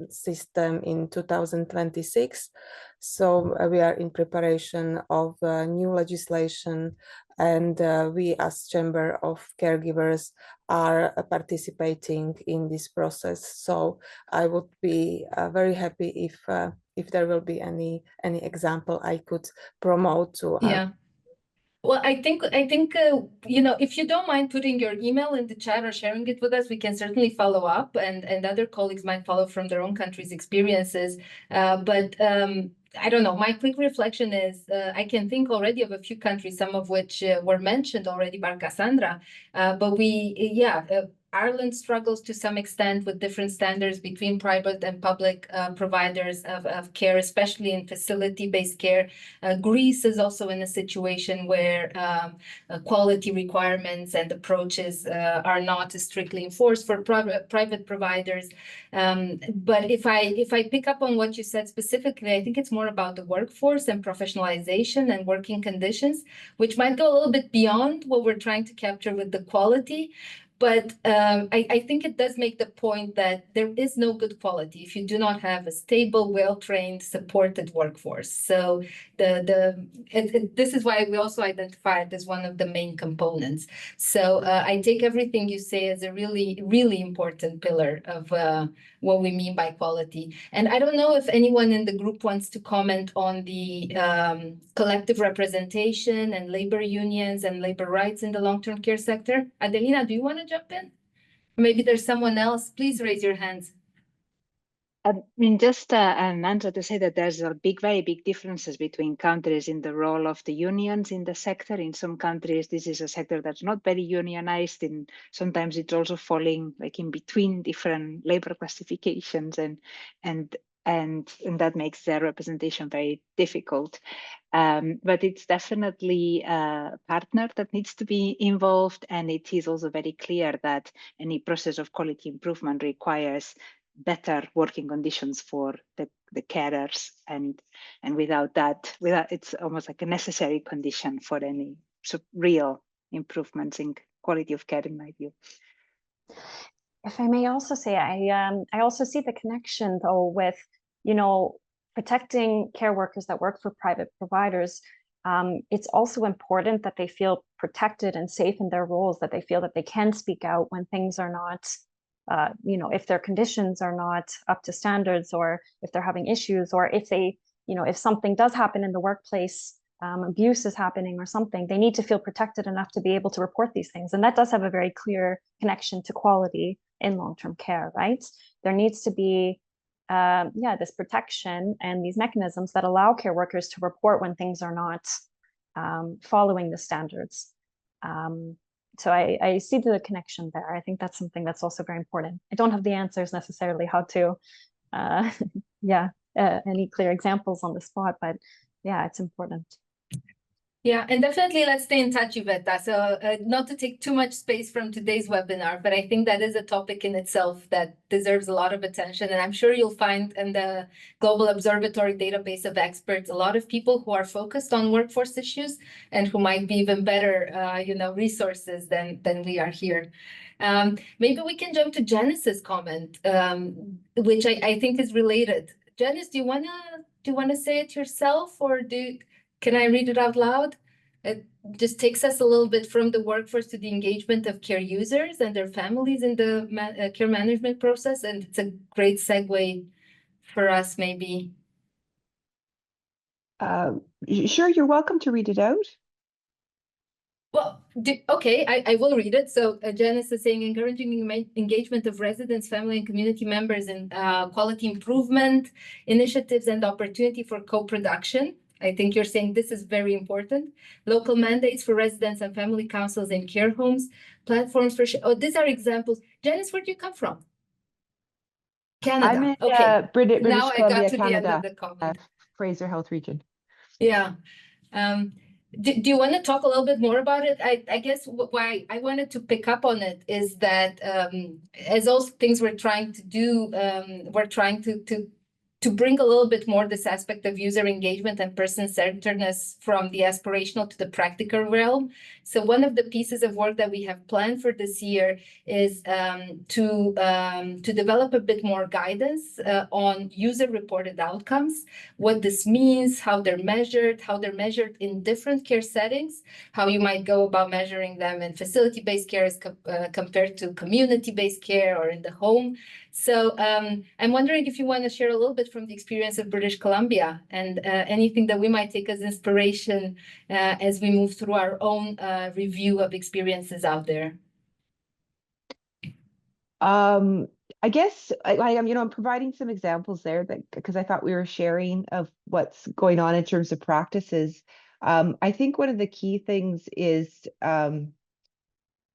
system in 2026. So we are in preparation of new legislation, and we as Chamber of Caregivers are participating in this process. So I would be very happy if there will be any example I could promote to Well, I think you know, if you don't mind putting your email in the chat or sharing it with us, we can certainly follow up, and other colleagues might follow from their own country's experiences. But I don't know, my quick reflection is I can think already of a few countries, some of which were mentioned already by Cassandra, but Ireland struggles to some extent with different standards between private and public providers of care, especially in facility-based care. Greece is also in a situation where quality requirements and approaches are not strictly enforced for private providers. But if I pick up on what you said specifically, I think it's more about the workforce and professionalization and working conditions, which might go a little bit beyond what we're trying to capture with the quality. But I think it does make the point that there is no good quality if you do not have a stable, well-trained, supported workforce. So this is why we also identify it as one of the main components. So I take everything you say as a really, really important pillar of what we mean by quality. And I don't know if anyone in the group wants to comment on the collective representation and labor unions and labor rights in the long-term care sector. Adelina, do you want to jump in? Maybe there's someone else. Please raise your hands. I mean, just an answer to say that there's a very big differences between countries in the role of the unions in the sector. In some countries, this is a sector that's not very unionized, and sometimes it's also falling like in between different labor classifications, and that makes their representation very difficult. But it's definitely a partner that needs to be involved, and it is also very clear that any process of quality improvement requires better working conditions for the carers, and without that, it's almost like a necessary condition for any real improvements in quality of care, in my view. If I may also say, I also see the connection though with, you know, protecting care workers that work for private providers. It's also important that they feel protected and safe in their roles, that they feel that they can speak out when things are not, you know, if their conditions are not up to standards, or if they're having issues, or if they, you know, if something does happen in the workplace, abuse is happening or something, they need to feel protected enough to be able to report these things. And that does have a very clear connection to quality in long-term care, right? There needs to be, this protection and these mechanisms that allow care workers to report when things are not following the standards. So I see the connection there. I think that's something that's also very important. I don't have the answers necessarily how to, any clear examples on the spot, but yeah, it's important. Yeah, and definitely let's stay in touch, Iveta. So not to take too much space from today's webinar, but I think that is a topic in itself that deserves a lot of attention. And I'm sure you'll find in the Global Observatory database of experts, a lot of people who are focused on workforce issues and who might be even better, resources than we are here. Maybe we can jump to Janice's comment, which I think is related. Janice, do you wanna say it yourself, or can I read it out loud? It just takes us a little bit from the workforce to the engagement of care users and their families in the care management process. And it's a great segue for us, maybe. Sure, you're welcome to read it out. Well, okay, I will read it. So Janice is saying, encouraging engagement of residents, family, and community members in quality improvement initiatives and opportunity for co-production. I think you're saying this is very important. Local mandates for residents and family councils in care homes, platforms for, these are examples. Janice, where do you come from? Canada. I'm in okay. British now Columbia, I got to Canada, the end of the comment. Fraser Health Region. Yeah. Do you want to talk a little bit more about it? I guess why I wanted to pick up on it is that as also things we're trying to do, we're trying to bring a little bit more this aspect of user engagement and person-centeredness from the aspirational to the practical realm. So one of the pieces of work that we have planned for this year is to develop a bit more guidance on user-reported outcomes, what this means, how they're measured in different care settings, how you might go about measuring them in facility-based care as compared to community-based care or in the home. So I'm wondering if you want to share a little bit from the experience of British Columbia and anything that we might take as inspiration as we move through our own review of experiences out there. I guess I'm providing some examples there because I thought we were sharing of what's going on in terms of practices. I think one of the key things is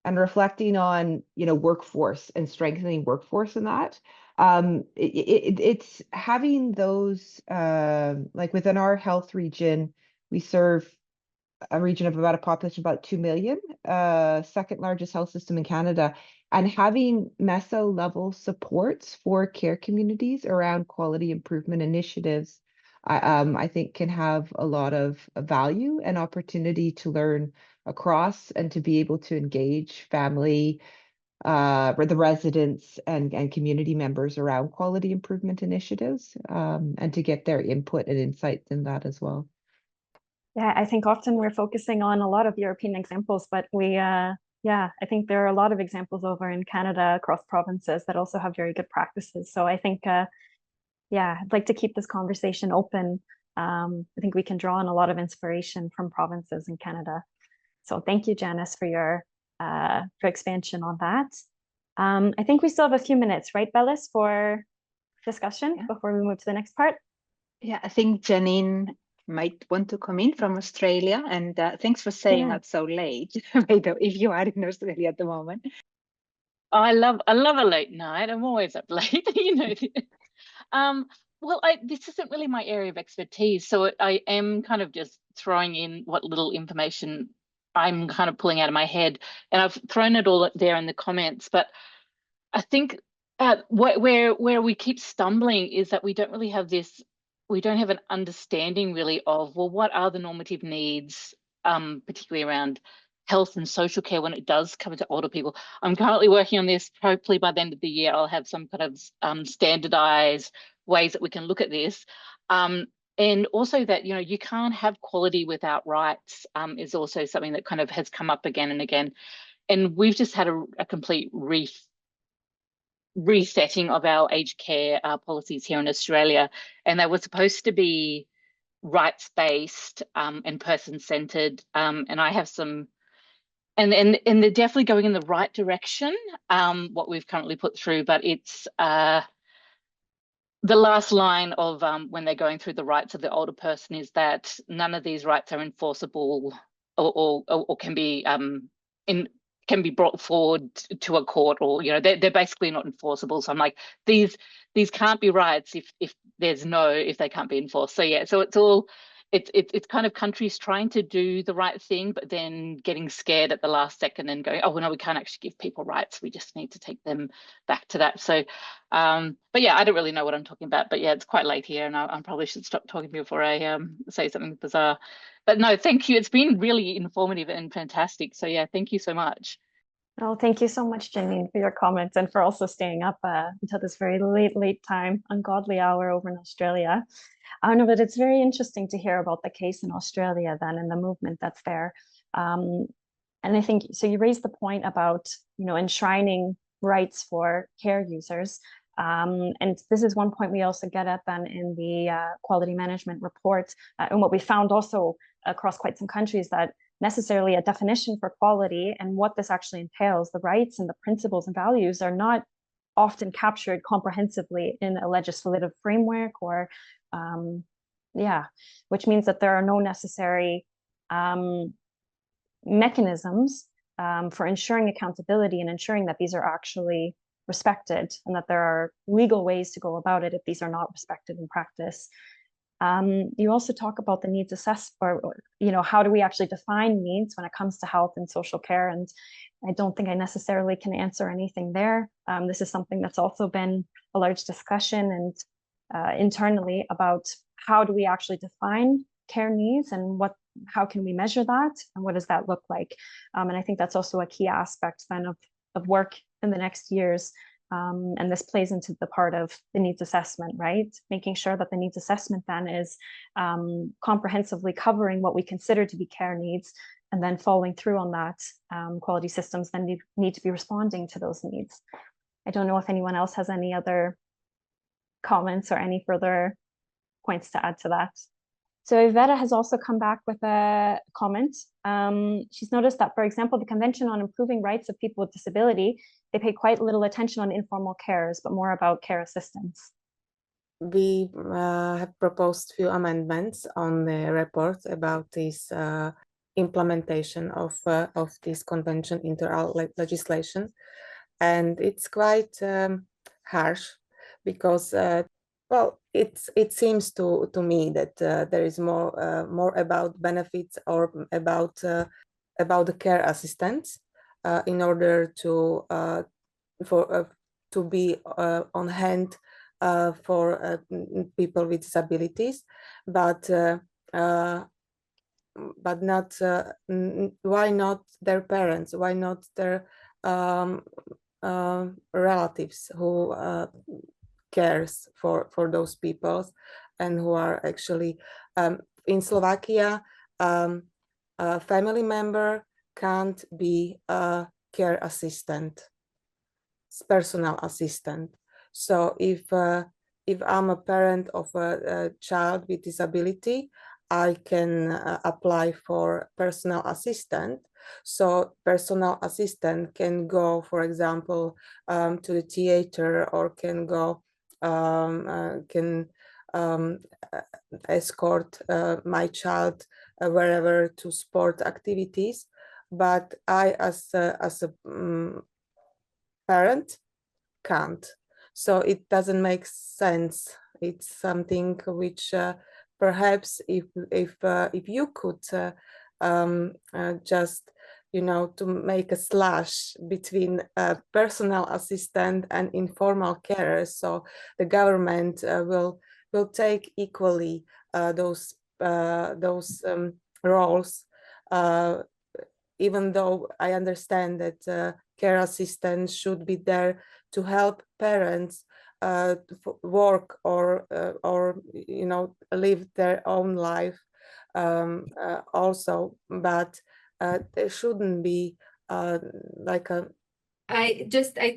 and reflecting on workforce and strengthening workforce in that. It's having those like within our health region, we serve a region of about a population of about 2 million, second largest health system in Canada, and having meso level supports for care communities around quality improvement initiatives, I think can have a lot of value and opportunity to learn across and to be able to engage family, the residents and community members around quality improvement initiatives, and to get their input and insights in that as well. Yeah, I think often we're focusing on a lot of European examples, but I think there are a lot of examples over in Canada across provinces that also have very good practices. So I think, I'd like to keep this conversation open. I think we can draw on a lot of inspiration from provinces in Canada. So thank you, Janice, for your for expansion on that. I think we still have a few minutes, right, Bellis, for discussion Yeah. before we move to the next part? Yeah, I think Janine might want to come in from Australia, and thanks for staying Yeah. up so late, if you are in Australia at the moment. I love a late night. I'm always up late, you know. Well, this isn't really my area of expertise, so I am kind of just throwing in what little information I'm kind of pulling out of my head, and I've thrown it all there in the comments. But I think where we keep stumbling is that we don't really have this. We don't have an understanding really of, well, what are the normative needs, particularly around health and social care when it does come to older people. I'm currently working on this. Hopefully by the end of the year, I'll have some kind of standardized ways that we can look at this. And also that, you know, you can't have quality without rights is also something that kind of has come up again and again. And we've just had a complete resetting of our aged care policies here in Australia. And they were supposed to be rights-based and person-centered. And I have some, and they're definitely going in the right direction, what we've currently put through, but it's the last line of when they're going through the rights of the older person is that none of these rights are enforceable or can be can be brought forward to a court, or, you know, they're basically not enforceable. So I'm like, these can't be rights if they can't be enforced. So yeah, so it's kind of countries trying to do the right thing, but then getting scared at the last second and going, oh, well, no, we can't actually give people rights. We just need to take them back to that. So, but yeah, I don't really know what I'm talking about, but yeah, it's quite late here and I probably should stop talking before I say something bizarre. But no, thank you. It's been really informative and fantastic. So yeah, thank you so much. Oh, thank you so much, Janine, for your comments and for also staying up until this very late time, ungodly hour over in Australia. I know, but it's very interesting to hear about the case in Australia then and the movement that's there. And I think, so you raised the point about, you know, enshrining rights for care users. And this is one point we also get at then in the quality management report. And what we found also across quite some countries, that necessarily a definition for quality and what this actually entails, the rights and the principles and values, are not often captured comprehensively in a legislative framework, or which means that there are no necessary mechanisms for ensuring accountability and ensuring that these are actually respected, and that there are legal ways to go about it if these are not respected in practice. You also talk about the needs assessment, or, you know, how do we actually define needs when it comes to health and social care? And I don't think I necessarily can answer anything there. This is something that's also been a large discussion and internally about how do we actually define care needs, and how can we measure that, and what does that look like? And I think that's also a key aspect then of work in the next years. And this plays into the part of the needs assessment, right? Making sure that the needs assessment then is comprehensively covering what we consider to be care needs, and then following through on that. Quality systems then need to be responding to those needs. I don't know if anyone else has any other comments or any further points to add to that. So Iveta has also come back with a comment. She's noticed that, for example, the Convention on Improving Rights of People with Disability, they pay quite little attention on informal carers, but more about care assistance. We have proposed few amendments on the report about this implementation of this convention into our legislation, and it's quite harsh because well, it seems to me that there is more about benefits or about the care assistants in order to be on hand for people with disabilities, but not why not their parents? Why not their relatives who cares for those people, and who are actually in Slovakia, a family member can't be a care assistant, personal assistant. So if I'm a parent of a child with disability, I can apply for personal assistant. So personal assistant can go, for example, to the theater, or can go can escort my child wherever to sport activities, but I, as a parent, can't. So it doesn't make sense. It's something which perhaps if you could just, you know, to make a slash between a personal assistant and informal carers, so the government will take equally those roles, even though I understand that care assistants should be there to help parents work or you know, live their own life also, but there shouldn't be like a I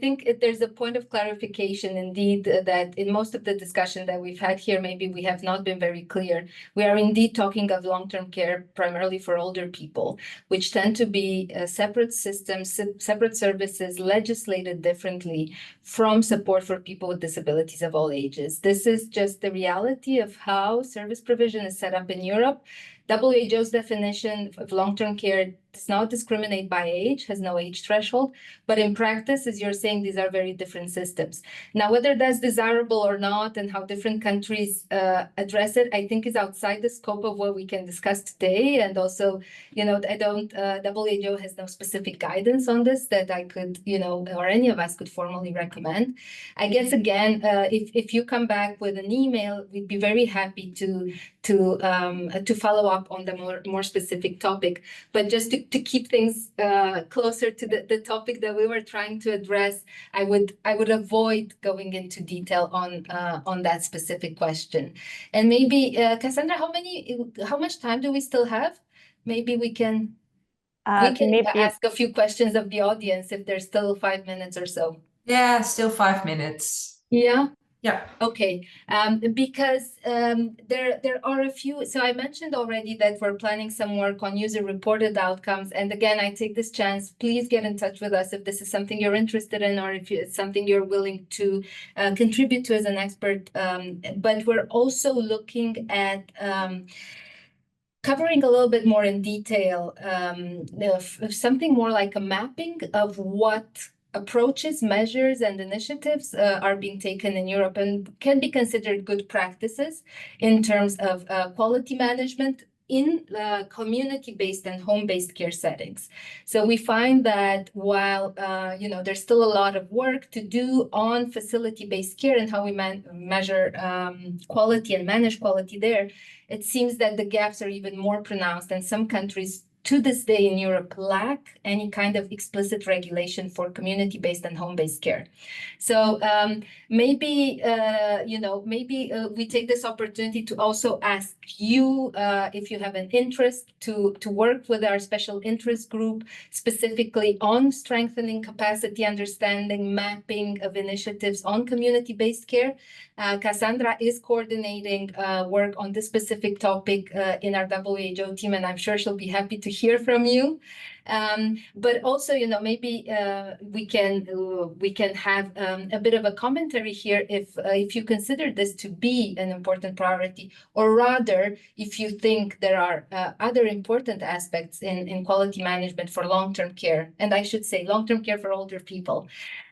think there's a point of clarification indeed, that in most of the discussion that we've had here, maybe we have not been very clear. We are indeed talking of long-term care primarily for older people, which tend to be separate systems, separate services, legislated differently from support for people with disabilities of all ages. This is just the reality of how service provision is set up in Europe. WHO's definition of long-term care does not discriminate by age, has no age threshold, but in practice, as you're saying, these are very different systems. Now, whether that's desirable or not and how different countries address it, I think is outside the scope of what we can discuss today. And also, you know, WHO has no specific guidance on this that I could, you know, or any of us could formally recommend. I guess, again, if you come back with an email, we'd be very happy to follow up on the more specific topic. But just to keep things closer to the topic that we were trying to address, I would avoid going into detail on that specific question. And maybe Cassandra, how much time do we still have? Maybe we can ask a few questions of the audience if there's still 5 minutes or so. Yeah, still 5 minutes. Yeah. Yeah. Okay. Because there are a few. So I mentioned already that we're planning some work on user-reported outcomes. And again, I take this chance. Please get in touch with us if this is something you're interested in, or if it's something you're willing to contribute to as an expert. But we're also looking at covering a little bit more in detail, something more like a mapping of what approaches, measures, and initiatives are being taken in Europe and can be considered good practices in terms of quality management in community-based and home-based care settings. So we find that while you know, there's still a lot of work to do on facility-based care and how we measure quality and manage quality there, it seems that the gaps are even more pronounced, and some countries to this day in Europe lack any kind of explicit regulation for community-based and home-based care. So maybe we take this opportunity to also ask you if you have an interest to work with our special interest group specifically on strengthening capacity understanding, mapping of initiatives on community-based care. Cassandra is coordinating work on this specific topic in our WHO team, and I'm sure she'll be happy to hear from you. But also, you know, maybe we can have a bit of a commentary here if you consider this to be an important priority, or rather, if you think there are other important aspects in quality management for long-term care, and I should say long-term care for older people,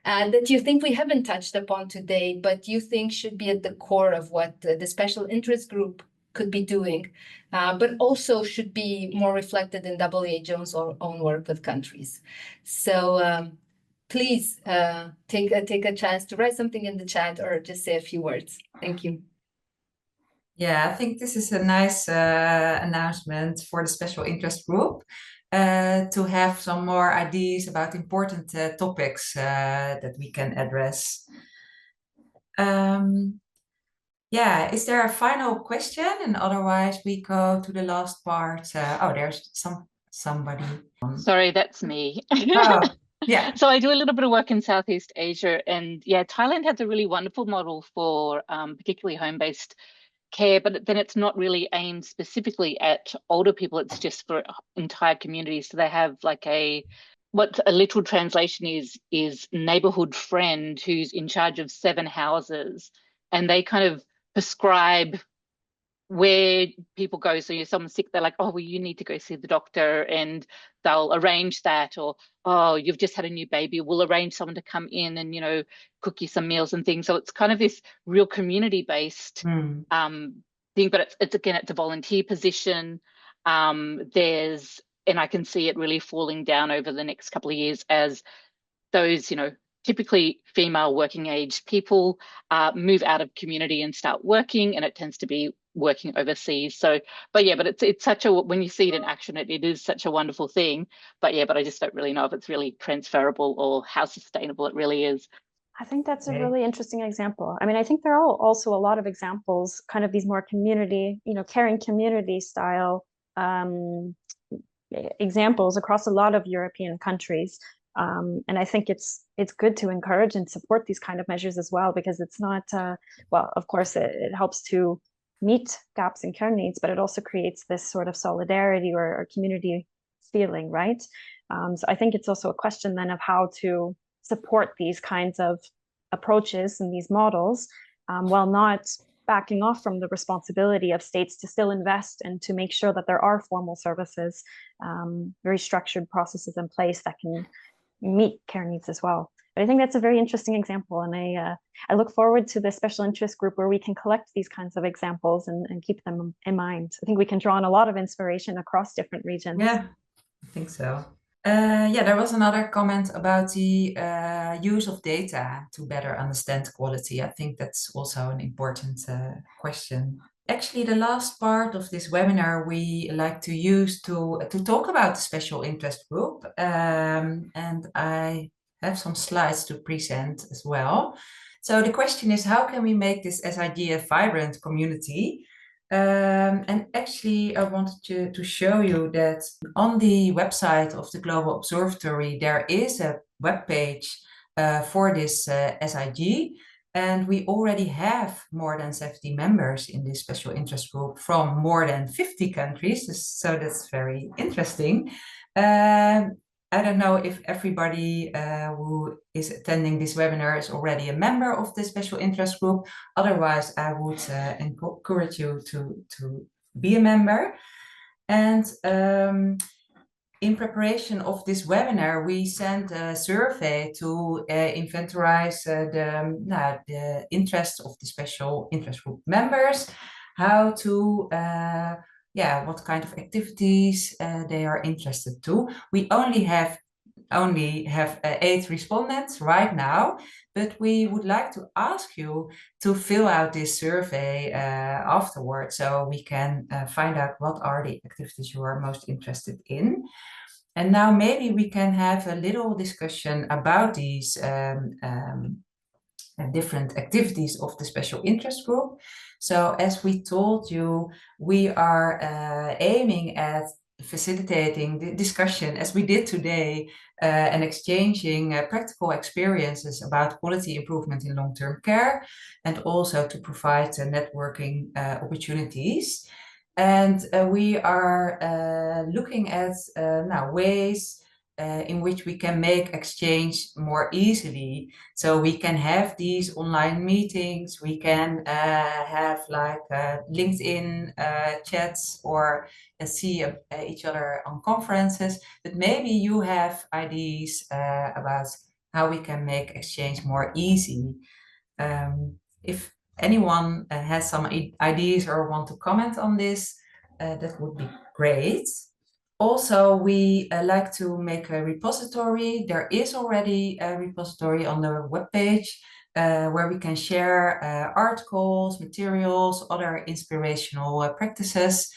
that you think we haven't touched upon today, but you think should be at the core of what the special interest group could be doing, but also should be more reflected in WHO's own work with countries. So please take a chance to write something in the chat or just say a few words. Thank you. Yeah, I think this is a nice announcement for the special interest group to have some more ideas about important topics that we can address. Yeah, is there a final question? And otherwise we go to the last part. Oh, there's somebody. Sorry, that's me. Oh, yeah. So I do a little bit of work in Southeast Asia, and yeah, Thailand has a really wonderful model for particularly home-based care, but then it's not really aimed specifically at older people. It's just for entire communities. So they have like what a literal translation is neighborhood friend who's in charge of 7 houses. and they kind of prescribe where people go. So if someone's sick, they're like, oh, well, you need to go see the doctor, and they'll arrange that. Or, oh, you've just had a new baby, we'll arrange someone to come in and, you know, cook you some meals and things. So it's kind of this real community-based thing, but it's again, it's a volunteer position. And I can see it really falling down over the next couple of years as those, you know, typically female working age people move out of community and start working, and it tends to be working overseas. So, but it's such a, when you see it in action, it is such a wonderful thing. But I just don't really know if it's really transferable or how sustainable it really is. I think that's a really interesting example. I mean, I think there are also a lot of examples, kind of these more community, you know, caring community style examples across a lot of European countries. And I think it's good to encourage and support these kind of measures as well, because it's not, well, of course, it helps to meet gaps in care needs, but it also creates this sort of solidarity or community feeling, right? So I think it's also a question then of how to support these kinds of approaches and these models while not backing off from the responsibility of states to still invest and to make sure that there are formal services, very structured processes in place that can meet care needs as well. But I think that's a very interesting example, and I look forward to the special interest group where we can collect these kinds of examples and keep them in mind. I think we can draw on a lot of inspiration across different regions. Yeah, I think so. There was another comment about the use of data to better understand quality. I think that's also an important question. Actually, the last part of this webinar we like to use to talk about the special interest group, and I have some slides to present as well. So the question is, how can we make this SIG a vibrant community? And actually, I wanted to show you that on the website of the Global Observatory, there is a webpage for this SIG. And we already have more than 70 members in this special interest group from more than 50 countries. So that's very interesting. I don't know if everybody who is attending this webinar is already a member of the special interest group. Otherwise, I would encourage you to be a member. And in preparation of this webinar, we sent a survey to inventorize the interest of the special interest group members, how to what kind of activities they are interested to. We only have 8 respondents right now, but we would like to ask you to fill out this survey afterwards, so we can find out what are the activities you are most interested in. And now maybe we can have a little discussion about these different activities of the special interest group. So as we told you, we are aiming at facilitating the discussion as we did today and exchanging practical experiences about quality improvement in long-term care, and also to provide networking opportunities. And we are looking at now ways in which we can make exchange more easily. So we can have these online meetings, we can have like LinkedIn chats, or see each other on conferences. But maybe you have ideas about how we can make exchange more easy. If anyone has some ideas or want to comment on this, that would be great. Also, we like to make a repository. There is already a repository on the webpage where we can share articles, materials, other inspirational practices.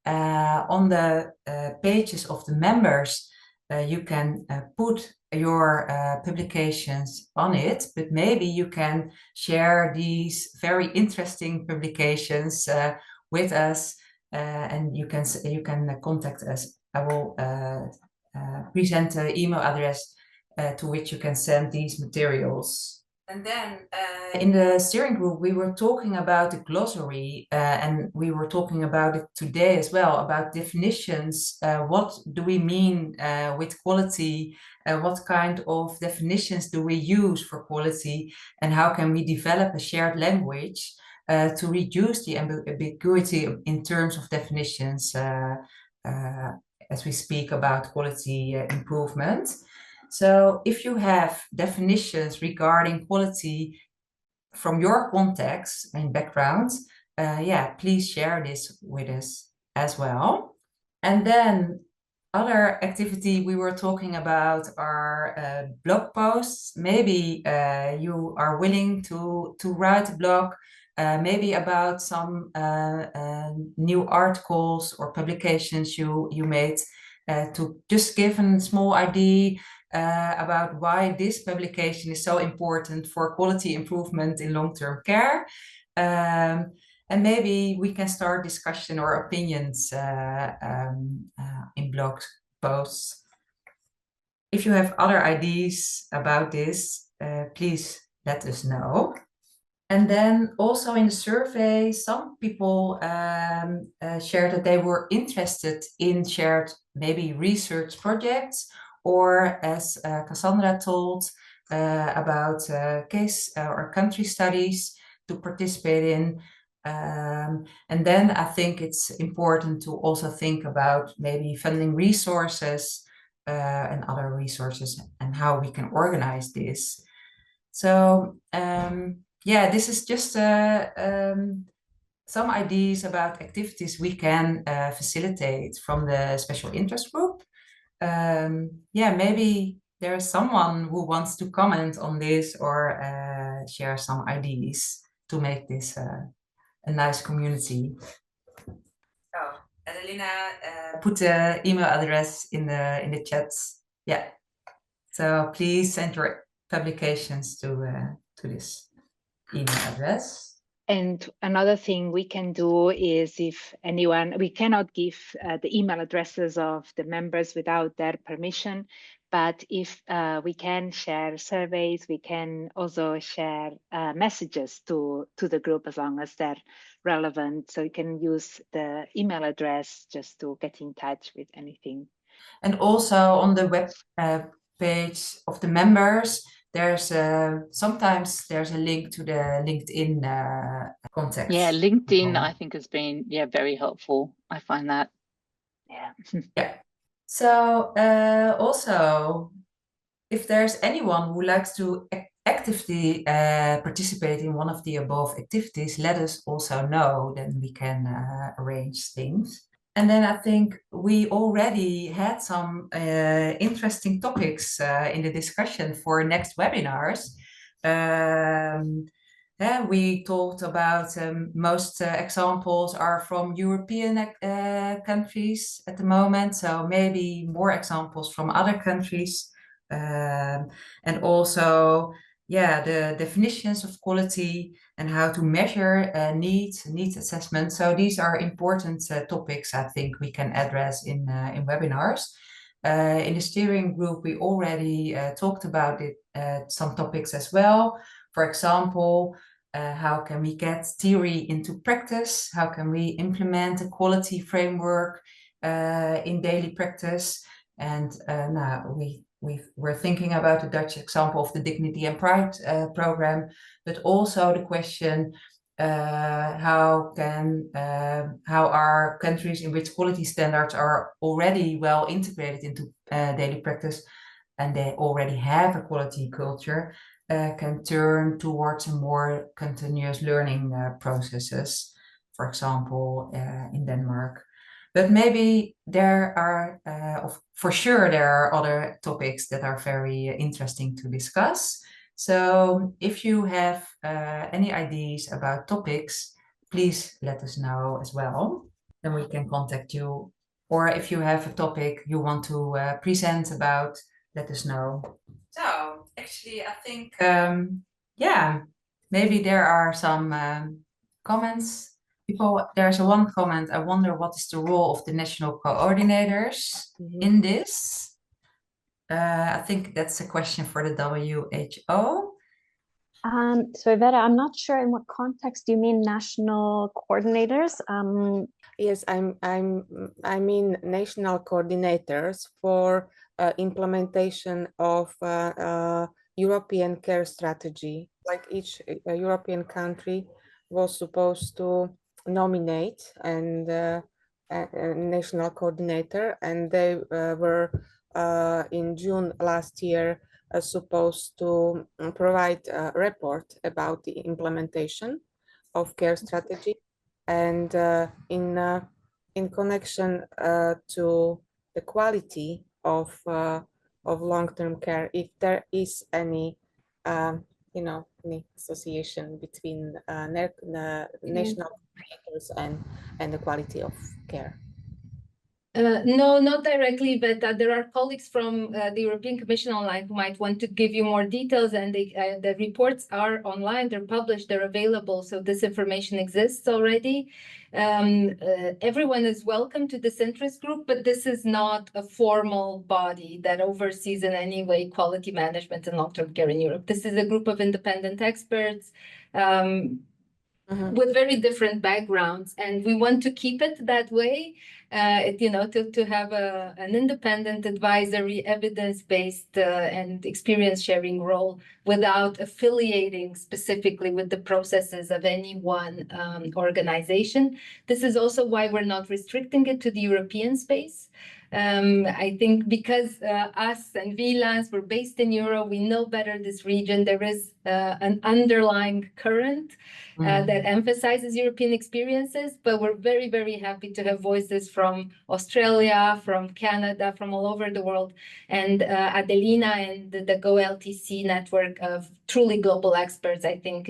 On the pages of the members, you can put your publications on it, but maybe you can share these very interesting publications with us, and you can contact us. I will present the email address to which you can send these materials. And then in the steering group, we were talking about the glossary, and we were talking about it today as well, about definitions. What do we mean with quality? What kind of definitions do we use for quality? And how can we develop a shared language to reduce the ambiguity in terms of definitions as we speak about quality improvement? So if you have definitions regarding quality from your context and background, yeah, please share this with us as well. And then other activity we were talking about are blog posts. Maybe you are willing to write a blog, maybe about some new articles or publications you made, to just give a small idea about why this publication is so important for quality improvement in long-term care. And maybe we can start discussion or opinions in blog posts. If you have other ideas about this, please let us know. And then also in the survey, some people shared that they were interested in shared maybe research projects, or as Cassandra told, about case or country studies to participate in. And then I think it's important to also think about maybe funding resources and other resources and how we can organize this. So yeah, this is just some ideas about activities we can facilitate from the special interest group. Yeah, maybe there's someone who wants to comment on this or share some ideas to make this a nice community. Oh, Adelina put the email address in the chat. Yeah, so please send your publications to this email address. And another thing we can do is, if anyone, we cannot give the email addresses of the members without their permission, but if we can share surveys, we can also share messages to the group as long as they're relevant. So you can use the email address just to get in touch with anything. And also on the web page of the members, there's sometimes there's a link to the LinkedIn contacts. Yeah, LinkedIn I think has been very helpful. I find that. Yeah. Yeah. So also, if there's anyone who likes to actively participate in one of the above activities, let us also know, then we can arrange things. And then I think we already had some interesting topics in the discussion for next webinars. Yeah, we talked about most examples are from European countries at the moment, so maybe more examples from other countries. And also, yeah, the definitions of quality and how to measure needs assessment. So these are important topics I think we can address in webinars. In the steering group, we already talked about it, some topics as well. For example, how can we get theory into practice? How can we implement a quality framework in daily practice? And now we're thinking about the Dutch example of the Dignity and Pride program, but also the question, how are countries in which quality standards are already well integrated into daily practice and they already have a quality culture, can turn towards a more continuous learning processes, for example, in Denmark. But maybe there are, for sure, there are other topics that are very interesting to discuss. So if you have any ideas about topics, please let us know as well. Then we can contact you. Or if you have a topic you want to present about, let us know. So actually, I think, yeah, maybe there are some comments. There's one comment. I wonder what is the role of the national coordinators in this? I think that's a question for the WHO. So Iveta, I'm not sure in what context you mean national coordinators. Yes, I mean national coordinators for implementation of European care strategy. Like each European country was supposed to nominate and a national coordinator, and they were in June last year supposed to provide a report about the implementation of care strategy. And in connection to the quality of long-term care, if there is any any association between national coordinators and the quality of care. No, not directly, but there are colleagues from the European Commission online who might want to give you more details, and the reports are online, they're published, they're available, so this information exists already. Everyone is welcome to this interest group, but this is not a formal body that oversees in any way quality management and long-term care in Europe. This is a group of independent experts with very different backgrounds, and we want to keep it that way. To have an independent advisory, evidence-based and experience-sharing role without affiliating specifically with the processes of any one organization. This is also why we're not restricting it to the European space. I think because us and VLANS, we're based in Europe, we know better this region. There is an underlying current that emphasizes European experiences, but we're very, very happy to have voices from Australia, from Canada, from all over the world. And Adelina and the GOLTC network of truly global experts, I think,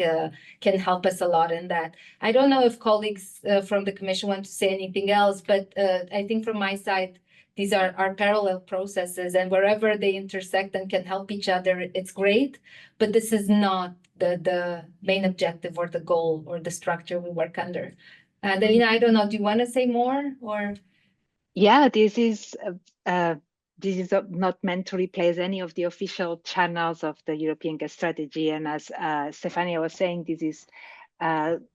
can help us a lot in that. I don't know if colleagues from the Commission want to say anything else, but I think from my side, these are parallel processes, and wherever they intersect and can help each other, it's great. But this is not the main objective or the goal or the structure we work under. Adelina, I don't know, do you want to say more or? Yeah, this is not meant to replace any of the official channels of the European Care Strategy. And as Stefania was saying, this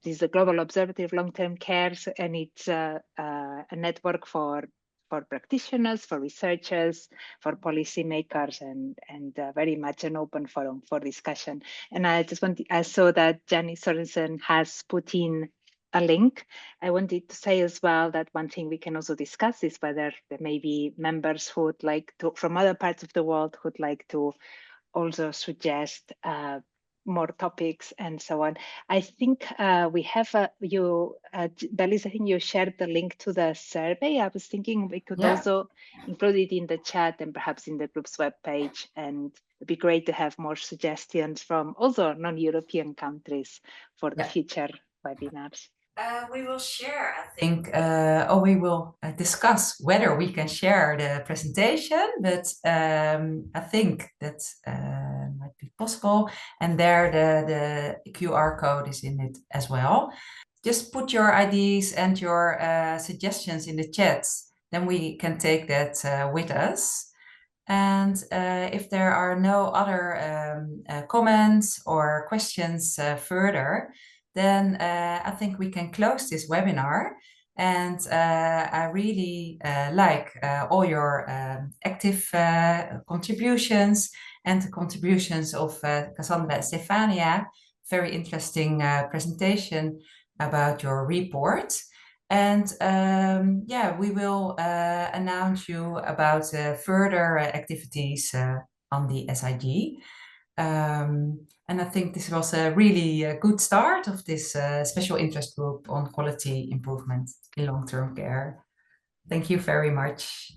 is a global observatory of long-term care, and it's a network for practitioners, for researchers, for policymakers, and very much an open forum for discussion. And I saw that Jenny Sorensen has put in a link. I wanted to say as well that one thing we can also discuss is whether there may be members who would like to, from other parts of the world, who'd like to also suggest more topics and so on. I think we have Belis, I think you shared the link to the survey. I was thinking we could also include it in the chat and perhaps in the group's webpage, and it'd be great to have more suggestions from also non-European countries for the future webinars. We will share, I think, we will discuss whether we can share the presentation, but I think that might be possible. And there the QR code is in it as well. Just put your ideas and your suggestions in the chat, then we can take that with us. And if there are no other comments or questions further, then I think we can close this webinar. And I really like all your active contributions and the contributions of Cassandra and Stefania. Very interesting presentation about your report. And we will announce you about further activities on the SIG. And I think this was a really good start of this special interest group on quality improvement in long-term care. Thank you very much.